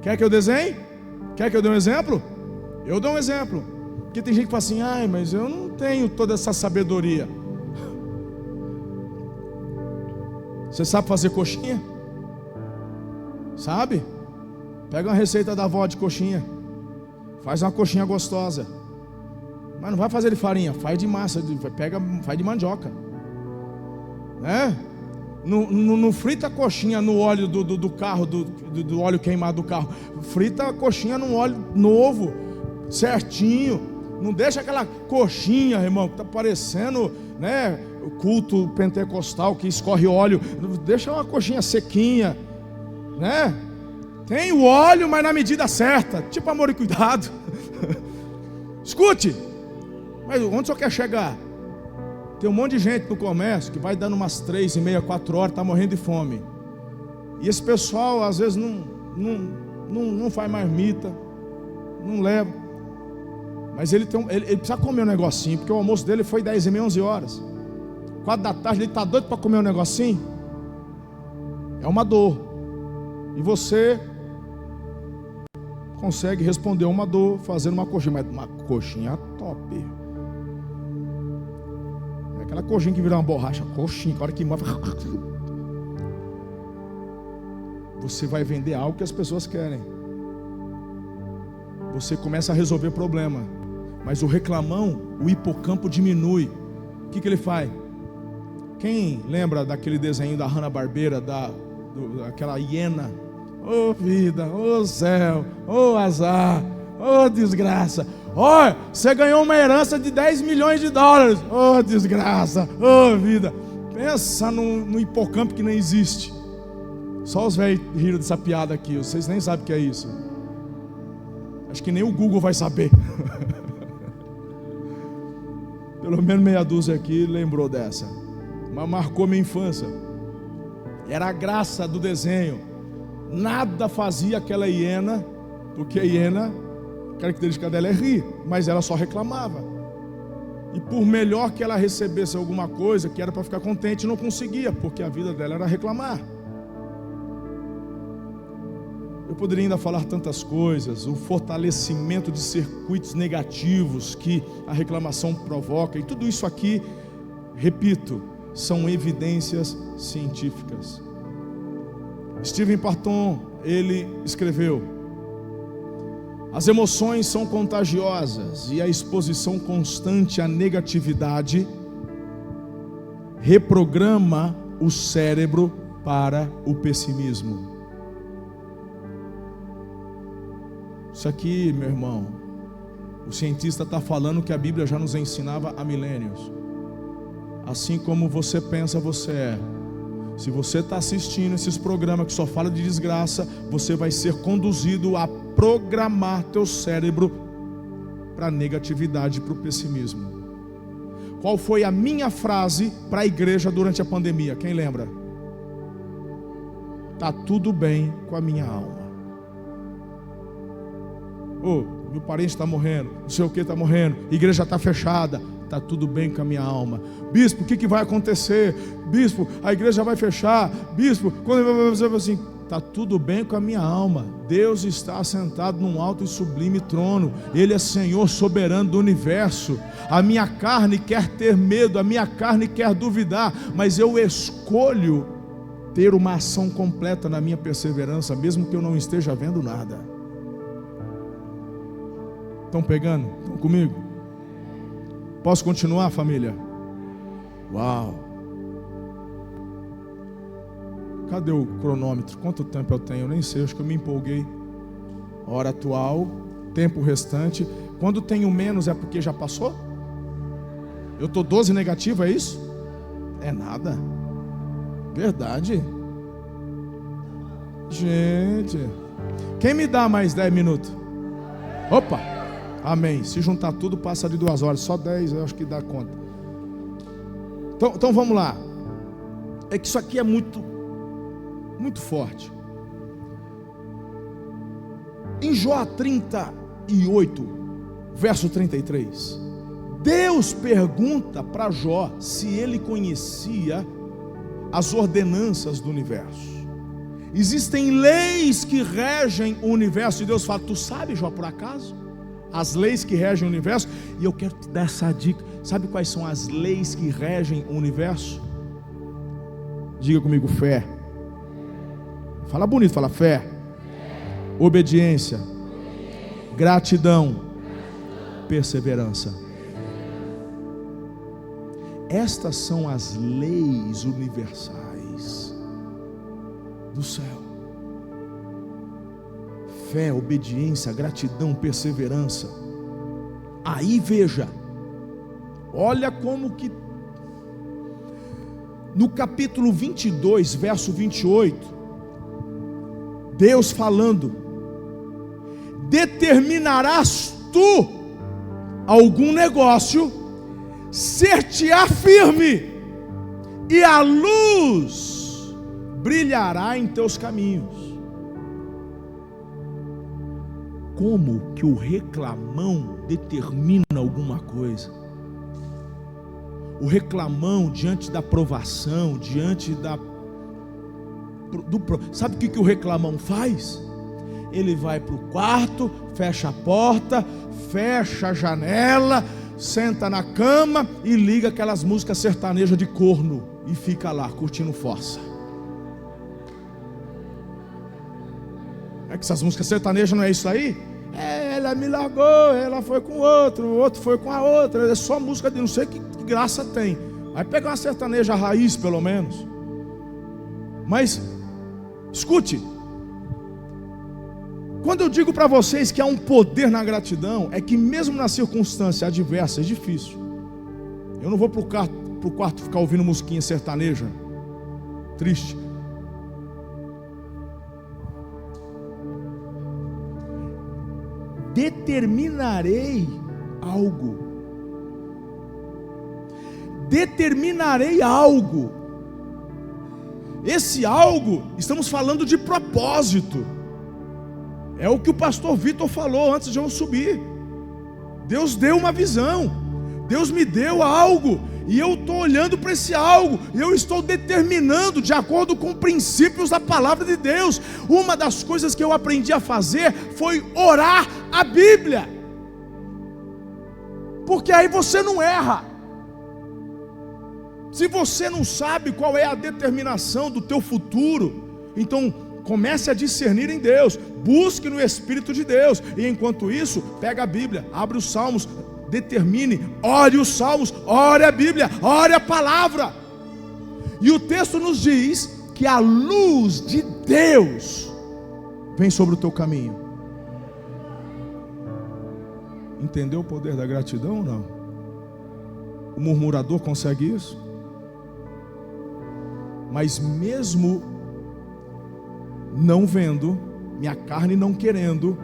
A: Quer que eu desenhe? Quer que eu dê um exemplo? Eu dou um exemplo. Porque tem gente que fala assim, mas eu não tenho toda essa sabedoria. Você sabe fazer coxinha? Sabe? Pega uma receita da avó de coxinha, faz uma coxinha gostosa. Mas não vai fazer de farinha, faz de massa, faz de mandioca, né? Não frita a coxinha no óleo do carro, do óleo queimado do carro. Frita a coxinha num óleo novo, certinho. Não deixa aquela coxinha, irmão, que está parecendo, né, o culto pentecostal que escorre óleo. Deixa uma coxinha sequinha, né? Tem o óleo, mas na medida certa. Tipo amor e cuidado. Escute. Mas onde o senhor quer chegar? Tem um monte de gente no comércio que vai dando umas 3:30, 4 horas, está morrendo de fome. E esse pessoal às vezes não faz marmita, não leva. Mas ele precisa comer um negocinho, porque o almoço dele foi 10:30, 11 horas. 4 da tarde ele está doido para comer um negocinho. É uma dor. E você consegue responder uma dor fazendo uma coxinha, mas uma coxinha top. Aquela coxinha que vira uma borracha, coxinha, a hora que move. Você vai vender algo que as pessoas querem. Você começa a resolver problema. Mas o reclamão, o hipocampo diminui. O que ele faz? Quem lembra daquele desenho da Hanna-Barbera, daquela hiena? Ô vida, ô céu, ô azar, ô desgraça. Olha, você ganhou uma herança de 10 milhões de dólares. Oh, desgraça, oh, vida. Pensa no hipocampo que nem existe. Só os velhos riram dessa piada aqui. Vocês nem sabem o que é isso. Acho que nem o Google vai saber. Pelo menos meia dúzia aqui lembrou dessa. Mas marcou minha infância. Era a graça do desenho. Nada fazia aquela hiena, porque a hiena, a característica dela é rir, mas ela só reclamava. E por melhor que ela recebesse alguma coisa que era para ficar contente, não conseguia, porque a vida dela era reclamar. Eu poderia ainda falar tantas coisas, o fortalecimento de circuitos negativos que a reclamação provoca, e tudo isso aqui, repito, são evidências científicas. Stephen Parton, ele escreveu: as emoções são contagiosas e a exposição constante à negatividade reprograma o cérebro para o pessimismo. Isso aqui, meu irmão, o cientista está falando que a Bíblia já nos ensinava há milênios. Assim como você pensa, você é. Se você está assistindo esses programas que só falam de desgraça, você vai ser conduzido a programar teu cérebro para a negatividade, para o pessimismo. Qual foi a minha frase para a igreja durante a pandemia? Quem lembra? está tudo bem com a minha alma. Meu parente está morrendo, não sei o que está morrendo, a igreja está fechada, está tudo bem com a minha alma. Bispo, o que vai acontecer? Bispo, a igreja vai fechar. Bispo, quando vai fazer assim, está tudo bem com a minha alma. Deus está assentado num alto e sublime trono. Ele é Senhor soberano do universo. A minha carne quer ter medo, a minha carne quer duvidar, mas eu escolho ter uma ação completa na minha perseverança, mesmo que eu não esteja vendo nada. Estão pegando? Estão comigo? Posso continuar, família? Uau! Cadê o cronômetro? Quanto tempo eu tenho? Eu nem sei, acho que eu me empolguei. Hora atual, tempo restante. Quando tenho menos é porque já passou? Eu estou 12 negativo, é isso? É nada. Verdade. Gente, quem me dá mais 10 minutos? Opa, amém. Se juntar tudo passa de 2 horas. Só 10 eu acho que dá conta. Então vamos lá. É que isso aqui é muito forte. Em Jó 38, verso 33, Deus pergunta para Jó se ele conhecia as ordenanças do universo. Existem leis que regem o universo, e Deus fala: tu sabe, Jó, por acaso? As leis que regem o universo. E eu quero te dar essa dica. Sabe quais são as leis que regem o universo? Diga comigo: fé. Fala bonito, fala fé. Obediência. Gratidão. Perseverança. Estas são as leis universais do céu. Fé, obediência, gratidão, perseverança. Aí veja, olha como que no capítulo 22, verso 28, Deus falando: determinarás tu algum negócio, ser-te-á firme, e a luz brilhará em teus caminhos. Como que o reclamão determina alguma coisa? O reclamão, diante da provação, diante sabe o que o reclamão faz? Ele vai para o quarto, fecha a porta, fecha a janela, senta na cama e liga aquelas músicas sertanejas de corno e fica lá curtindo força. É que essas músicas sertanejas não é isso aí? Ela me largou, ela foi com outro, o outro foi com a outra. É só música de não sei que graça tem. Vai pegar uma sertaneja raiz pelo menos. Mas escute, quando eu digo para vocês que há um poder na gratidão, é que mesmo na circunstância adversa, é difícil. Eu não vou para o quarto ficar ouvindo musiquinha sertaneja triste. Determinarei algo. Determinarei algo. Esse algo, estamos falando de propósito. É o que o pastor Vitor falou antes de eu subir. Deus deu uma visão, Deus me deu algo, e eu estou olhando para esse algo, e eu estou determinando de acordo com princípios da palavra de Deus. Uma das coisas que eu aprendi a fazer foi orar a Bíblia, porque aí você não erra. Se você não sabe qual é a determinação do teu futuro, então comece a discernir em Deus, busque no Espírito de Deus, e enquanto isso, pega a Bíblia, abre os Salmos, determine, ore os Salmos, ore a Bíblia, ore a palavra. E o texto nos diz que a luz de Deus vem sobre o teu caminho. Entendeu o poder da gratidão ou não? O murmurador consegue isso? Mas mesmo não vendo, minha carne não querendo,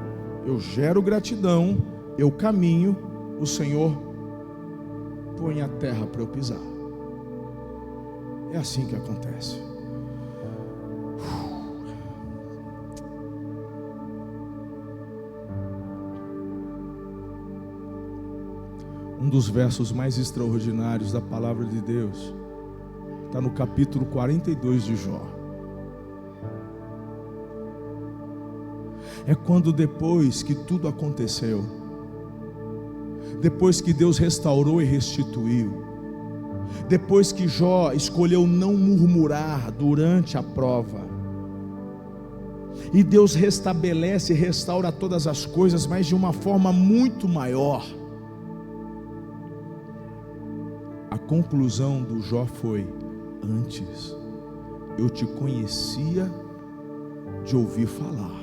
A: eu gero gratidão, eu caminho, o Senhor põe a terra para eu pisar. É assim que acontece. dos versos mais extraordinários da palavra de Deus está no capítulo 42 de Jó. É quando, depois que tudo aconteceu, depois que Deus restaurou e restituiu, depois que Jó escolheu não murmurar durante a prova, e Deus restabelece e restaura todas as coisas, mas de uma forma muito maior. A conclusão do Jó foi: antes eu te conhecia de ouvir falar.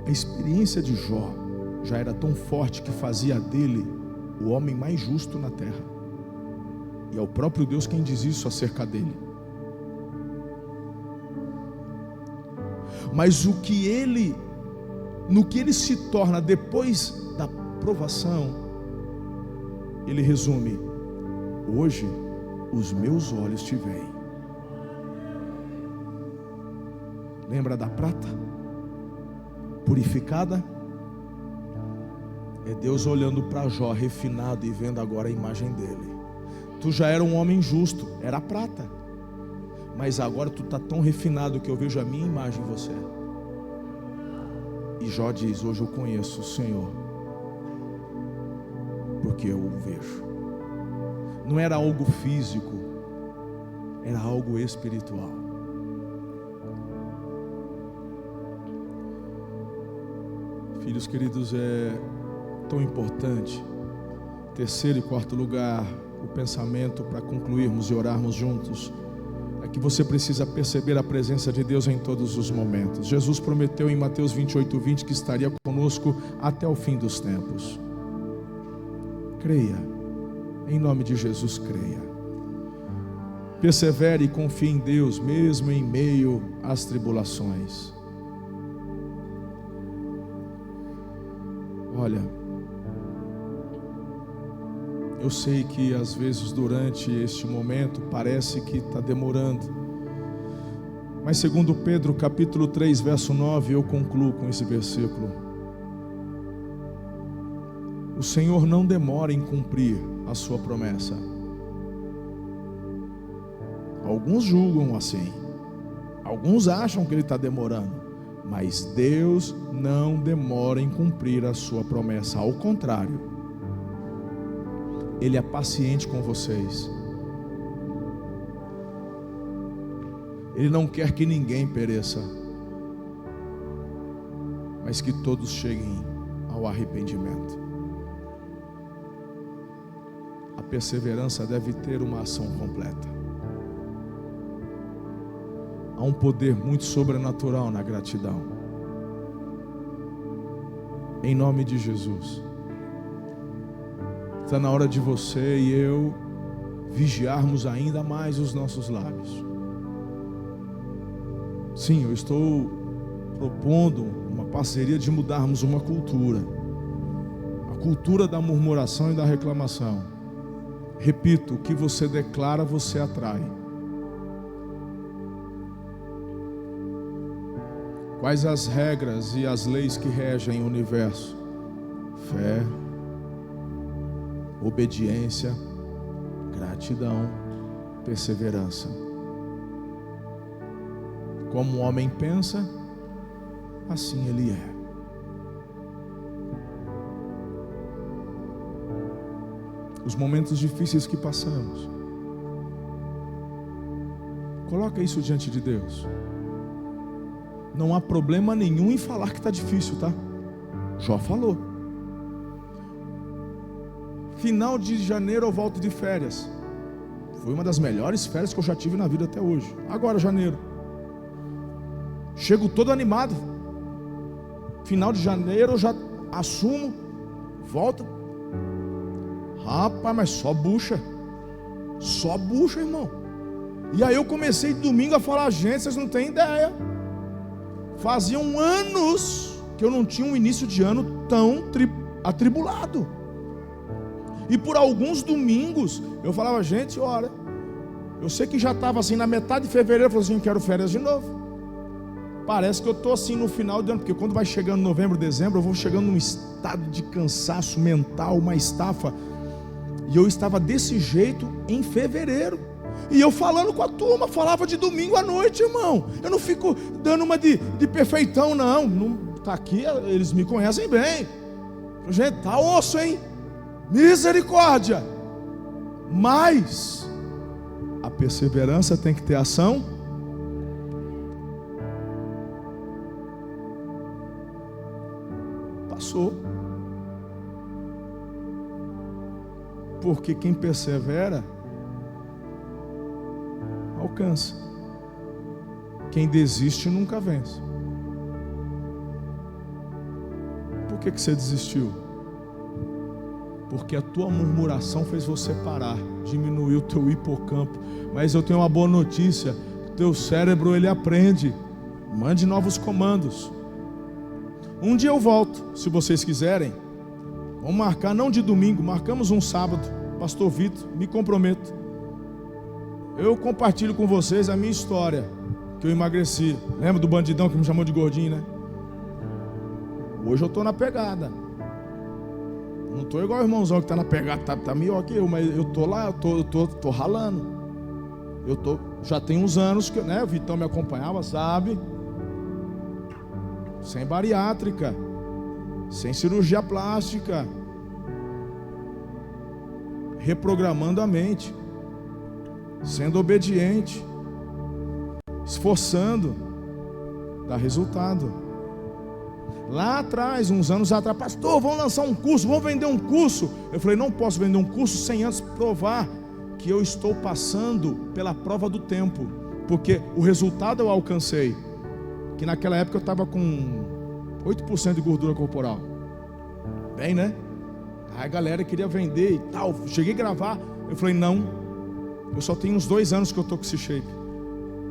A: A experiência de Jó já era tão forte que fazia dele o homem mais justo na terra. E é o próprio Deus quem diz isso acerca dele. Mas no que ele se torna depois da provação, ele resume: hoje os meus olhos te veem. Lembra da prata purificada? É Deus olhando para Jó refinado e vendo agora a imagem dele. Tu já era um homem justo, era prata, mas agora tu está tão refinado que eu vejo a minha imagem em você. E Jó diz: hoje eu conheço o Senhor, porque eu o vejo. Não era algo físico, era algo espiritual. Filhos queridos, é tão importante. Terceiro e quarto lugar, o pensamento para concluirmos e orarmos juntos, é que você precisa perceber a presença de Deus em todos os momentos. Jesus prometeu em Mateus 28:20 que estaria conosco até o fim dos tempos. Creia, em nome de Jesus, creia. Persevere e confie em Deus, mesmo em meio às tribulações. Olha, eu sei que às vezes durante este momento parece que está demorando, mas segundo Pedro capítulo 3 verso 9, eu concluo com esse versículo: o Senhor não demora em cumprir a sua promessa. Alguns julgam assim, alguns acham que Ele está demorando, mas Deus não demora em cumprir a sua promessa. Ao contrário, Ele é paciente com vocês. Ele não quer que ninguém pereça, mas que todos cheguem ao arrependimento. A perseverança deve ter uma ação completa. Há um poder muito sobrenatural na gratidão. Em nome de Jesus, está na hora de você e eu vigiarmos ainda mais os nossos lábios. Sim, eu estou propondo uma parceria de mudarmos uma cultura, a cultura da murmuração e da reclamação. Repito, o que você declara, você atrai. Quais as regras e as leis que regem o universo? Fé, obediência, gratidão, perseverança. Como o homem pensa, assim ele é. Os momentos difíceis que passamos, coloca isso diante de Deus. Não há problema nenhum em falar que está difícil, tá? Jó falou. Final de janeiro eu volto de férias. Foi uma das melhores férias que eu já tive na vida até hoje. Agora janeiro. Chego todo animado. Final de janeiro eu já assumo. Volto. Rapaz, mas só bucha. Só bucha, irmão. E aí eu comecei domingo a falar: gente, vocês não têm ideia. Faziam anos que eu não tinha um início de ano tão atribulado. E por alguns domingos eu falava: gente, olha, eu sei que já estava assim na metade de fevereiro, eu falei assim: quero férias de novo. Parece que eu estou assim no final do ano, porque quando vai chegando novembro, dezembro, eu vou chegando num estado de cansaço mental, uma estafa. E eu estava desse jeito em fevereiro. E eu falando com a turma, falava de domingo à noite, irmão. Eu não fico dando uma de perfeitão, não. Não tá aqui, eles me conhecem bem. Gente, tá osso, hein? Misericórdia. Mas a perseverança tem que ter ação. Passou. Porque quem persevera alcança. Quem desiste nunca vence. Por que você desistiu? Porque a tua murmuração fez você parar, diminuiu o teu hipocampo. Mas eu tenho uma boa notícia: teu cérebro ele aprende. Mande novos comandos. Um dia eu volto, se vocês quiserem. Vamos marcar, não de domingo, marcamos um sábado. Pastor Vitor, me comprometo. Eu compartilho com vocês a minha história, que eu emagreci. Lembra do bandidão que me chamou de gordinho, né? Hoje eu estou na pegada. Não estou igual o irmãozão que está na pegada, tá melhor que eu, mas eu estou lá, eu tô ralando. Já tem uns anos que, né, o Vitão me acompanhava, sabe? Sem bariátrica, sem cirurgia plástica, reprogramando a mente, sendo obediente, esforçando, dá resultado. Lá atrás, uns anos atrás, pastor, vamos lançar um curso, vamos vender um curso. Eu falei, não posso vender um curso sem antes provar que eu estou passando pela prova do tempo, porque o resultado eu alcancei. Que naquela época eu estava com 8% de gordura corporal. Bem, né? Aí a galera queria vender e tal. Cheguei a gravar. Eu falei, não. Eu só tenho uns 2 anos que eu estou com esse shape.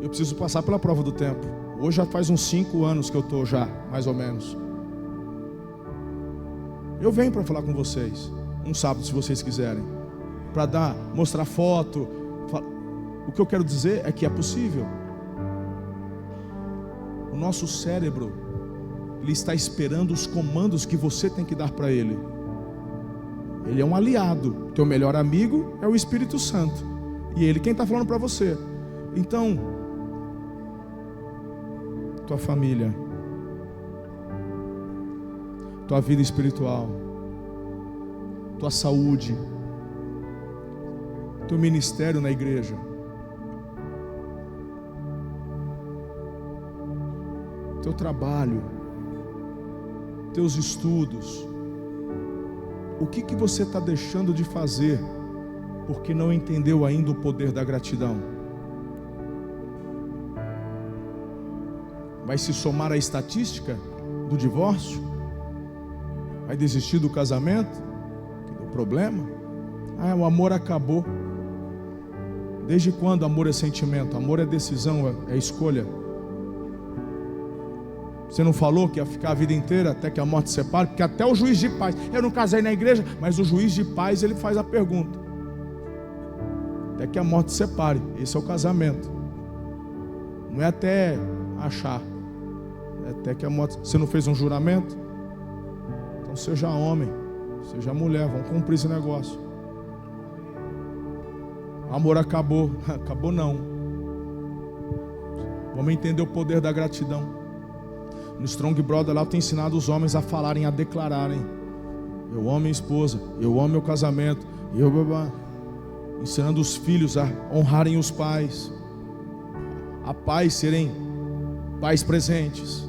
A: Eu preciso passar pela prova do tempo. Hoje já faz uns 5 anos que eu estou já, mais ou menos. Eu venho para falar com vocês. Um sábado, se vocês quiserem. Para mostrar foto. O que eu quero dizer é que é possível. O nosso cérebro, ele está esperando os comandos que você tem que dar para ele. Ele é um aliado. Teu melhor amigo é o Espírito Santo. E ele quem está falando para você. Então, tua família, tua vida espiritual, tua saúde, teu ministério na igreja, teu trabalho, teus estudos, o que você está deixando de fazer porque não entendeu ainda o poder da gratidão? Vai se somar à estatística do divórcio? Vai desistir do casamento? Que deu problema? O amor acabou. Desde quando amor é sentimento? Amor é decisão, é escolha. Você não falou que ia ficar a vida inteira até que a morte separe? Porque até o juiz de paz, eu não casei na igreja, mas o juiz de paz ele faz a pergunta: até que a morte separe. Esse é o casamento. Não é até achar, é até que a morte. Você não fez um juramento? Então seja homem, seja mulher, vamos cumprir esse negócio. O amor acabou. Acabou não. Vamos entender o poder da gratidão. No Strong Brother lá eu tenho ensinado os homens a falarem, a declararem: eu amo minha esposa, eu amo meu casamento, ensinando os filhos a honrarem os pais, a pais serem pais presentes.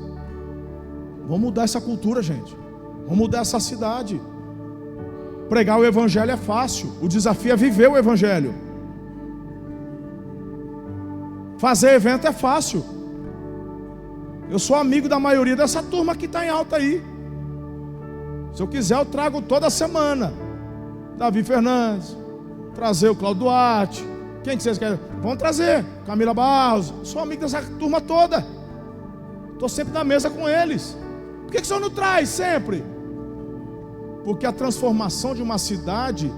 A: Vamos mudar essa cultura, gente. Vamos mudar essa cidade. Pregar o evangelho é fácil, o desafio é viver o evangelho. Fazer evento é fácil. Eu sou amigo da maioria dessa turma que está em alta aí. Se eu quiser eu trago toda semana Davi Fernandes, trazer o Cláudio Duarte. Quem que vocês querem? Vão trazer Camila Barros. Sou amigo dessa turma toda. Estou sempre na mesa com eles. Por que o senhor não traz sempre? Porque a transformação de uma cidade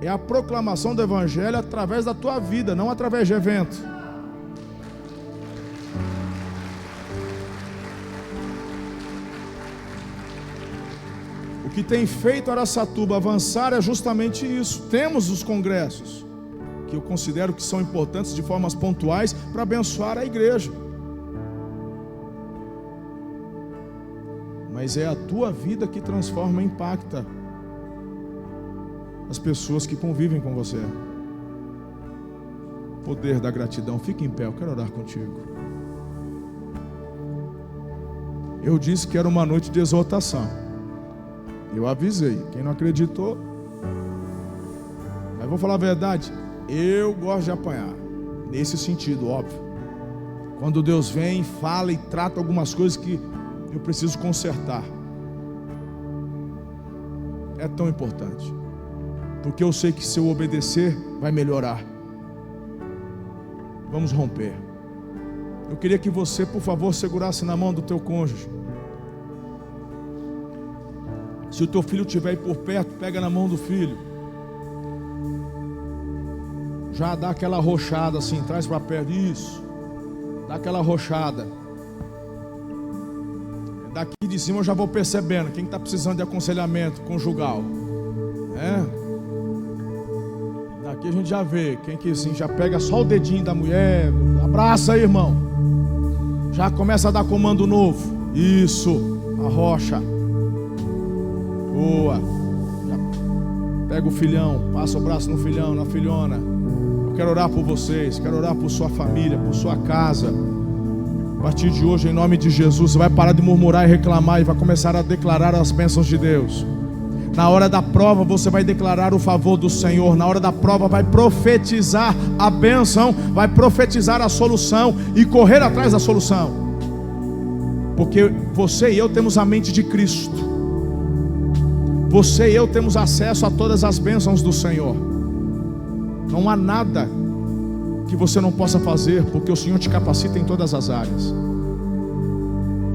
A: é a proclamação do evangelho através da tua vida, não através de evento. que tem feito Araçatuba avançar é justamente isso. Temos os congressos, que eu considero que são importantes de formas pontuais para abençoar a igreja. Mas é a tua vida que transforma e impacta as pessoas que convivem com você. Poder da gratidão. Fique em pé, eu quero orar contigo. Eu disse que era uma noite de exaltação. Eu avisei. Quem não acreditou, mas vou falar a verdade, eu gosto de apanhar. Nesse sentido, óbvio. Quando Deus vem, fala e trata algumas coisas que eu preciso consertar. É tão importante. Porque eu sei que se eu obedecer, vai melhorar. Vamos romper. Eu queria que você, por favor, segurasse na mão do teu cônjuge. Se o teu filho estiver aí por perto, pega na mão do filho. Já dá aquela arrochada assim, traz para perto. Isso. Dá aquela arrochada. Daqui de cima eu já vou percebendo quem está precisando de aconselhamento conjugal. Daqui a gente já vê quem que assim, já pega só o dedinho da mulher. Abraça aí, irmão. Já começa a dar comando novo. Isso, arrocha. Boa. Já pega o filhão, passa o braço no filhão, na filhona. Eu quero orar por vocês, quero orar por sua família, por sua casa. A partir de hoje, em nome de Jesus, você vai parar de murmurar e reclamar e vai começar a declarar as bênçãos de Deus. Na hora da prova, você vai declarar o favor do Senhor. Na hora da prova, vai profetizar a bênção, vai profetizar a solução e correr atrás da solução. Porque você e eu temos a mente de Cristo. Você e eu temos acesso a todas as bênçãos do Senhor. Não há nada que você não possa fazer, porque o Senhor te capacita em todas as áreas.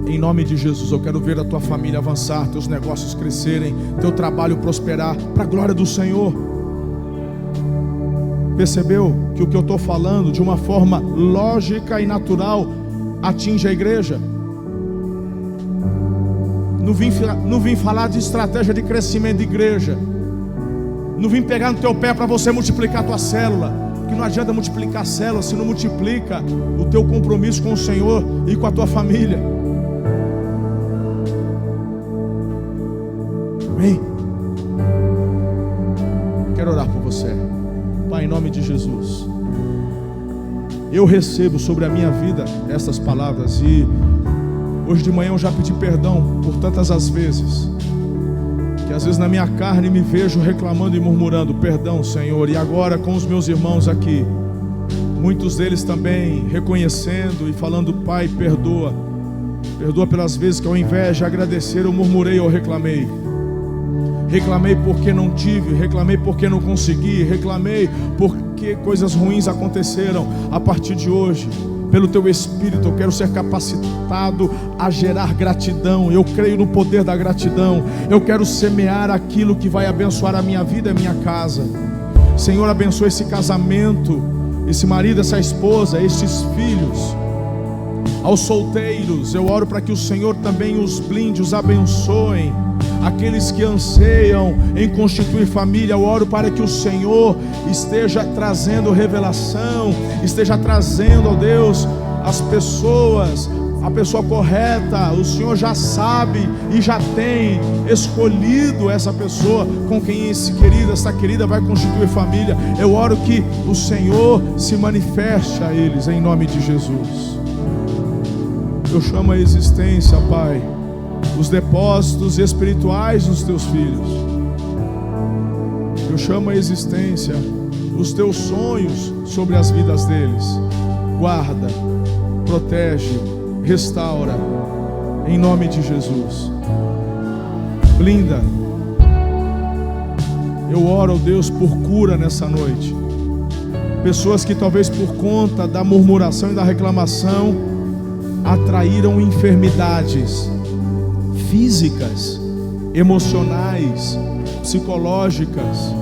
A: Em nome de Jesus, eu quero ver a tua família avançar, teus negócios crescerem, teu trabalho prosperar, para a glória do Senhor. Percebeu que o que eu estou falando, de uma forma lógica e natural, atinge a igreja? Não vim falar de estratégia de crescimento de igreja. Não vim pegar no teu pé para você multiplicar a tua célula. Porque não adianta multiplicar a célula se não multiplica o teu compromisso com o Senhor e com a tua família. Amém? Quero orar por você. Pai, em nome de Jesus, eu recebo sobre a minha vida estas palavras. E hoje de manhã eu já pedi perdão por tantas as vezes que às vezes na minha carne me vejo reclamando e murmurando. Perdão, Senhor. E agora com os meus irmãos aqui, muitos deles também reconhecendo e falando: Pai, perdoa. Perdoa pelas vezes que ao invés de agradecer eu murmurei ou reclamei. Reclamei porque não tive, reclamei porque não consegui, reclamei porque coisas ruins aconteceram. A partir de hoje, pelo teu Espírito, eu quero ser capacitado a gerar gratidão. Eu creio no poder da gratidão. Eu quero semear aquilo que vai abençoar a minha vida e a minha casa. Senhor, abençoa esse casamento, esse marido, essa esposa, esses filhos. Aos solteiros, eu oro para que o Senhor também os blinde, os abençoe. Aqueles que anseiam em constituir família, eu oro para que o Senhor esteja trazendo revelação, esteja trazendo, ó Deus, as pessoas, a pessoa correta. O Senhor já sabe e já tem escolhido essa pessoa com quem essa querida vai constituir família. Eu oro que o Senhor se manifeste a eles em nome de Jesus. Eu chamo a existência, Pai, os depósitos espirituais dos teus filhos. Eu chamo a existência os teus sonhos sobre as vidas deles. Guarda, protege, restaura, em nome de Jesus. Blinda. Eu oro, ó Deus, por cura nessa noite. Pessoas que talvez por conta da murmuração e da reclamação atraíram enfermidades físicas, emocionais, psicológicas.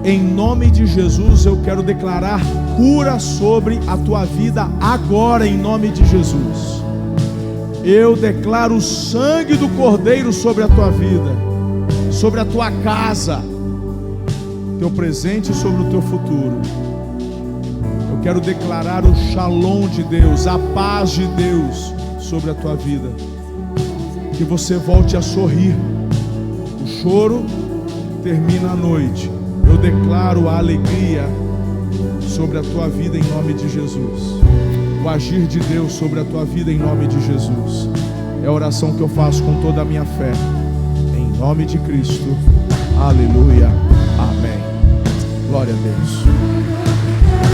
A: Em nome de Jesus eu quero declarar cura sobre a tua vida agora, em nome de Jesus. Eu declaro o sangue do Cordeiro sobre a tua vida. sobre a tua casa, teu presente e sobre o teu futuro. Eu quero declarar o shalom de Deus, a paz de Deus sobre a tua vida. Que você volte a sorrir. O choro termina à noite. Eu declaro a alegria sobre a tua vida em nome de Jesus. O agir de Deus sobre a tua vida em nome de Jesus. É a oração que eu faço com toda a minha fé. Em nome de Cristo. Aleluia. Amém. Glória a Deus.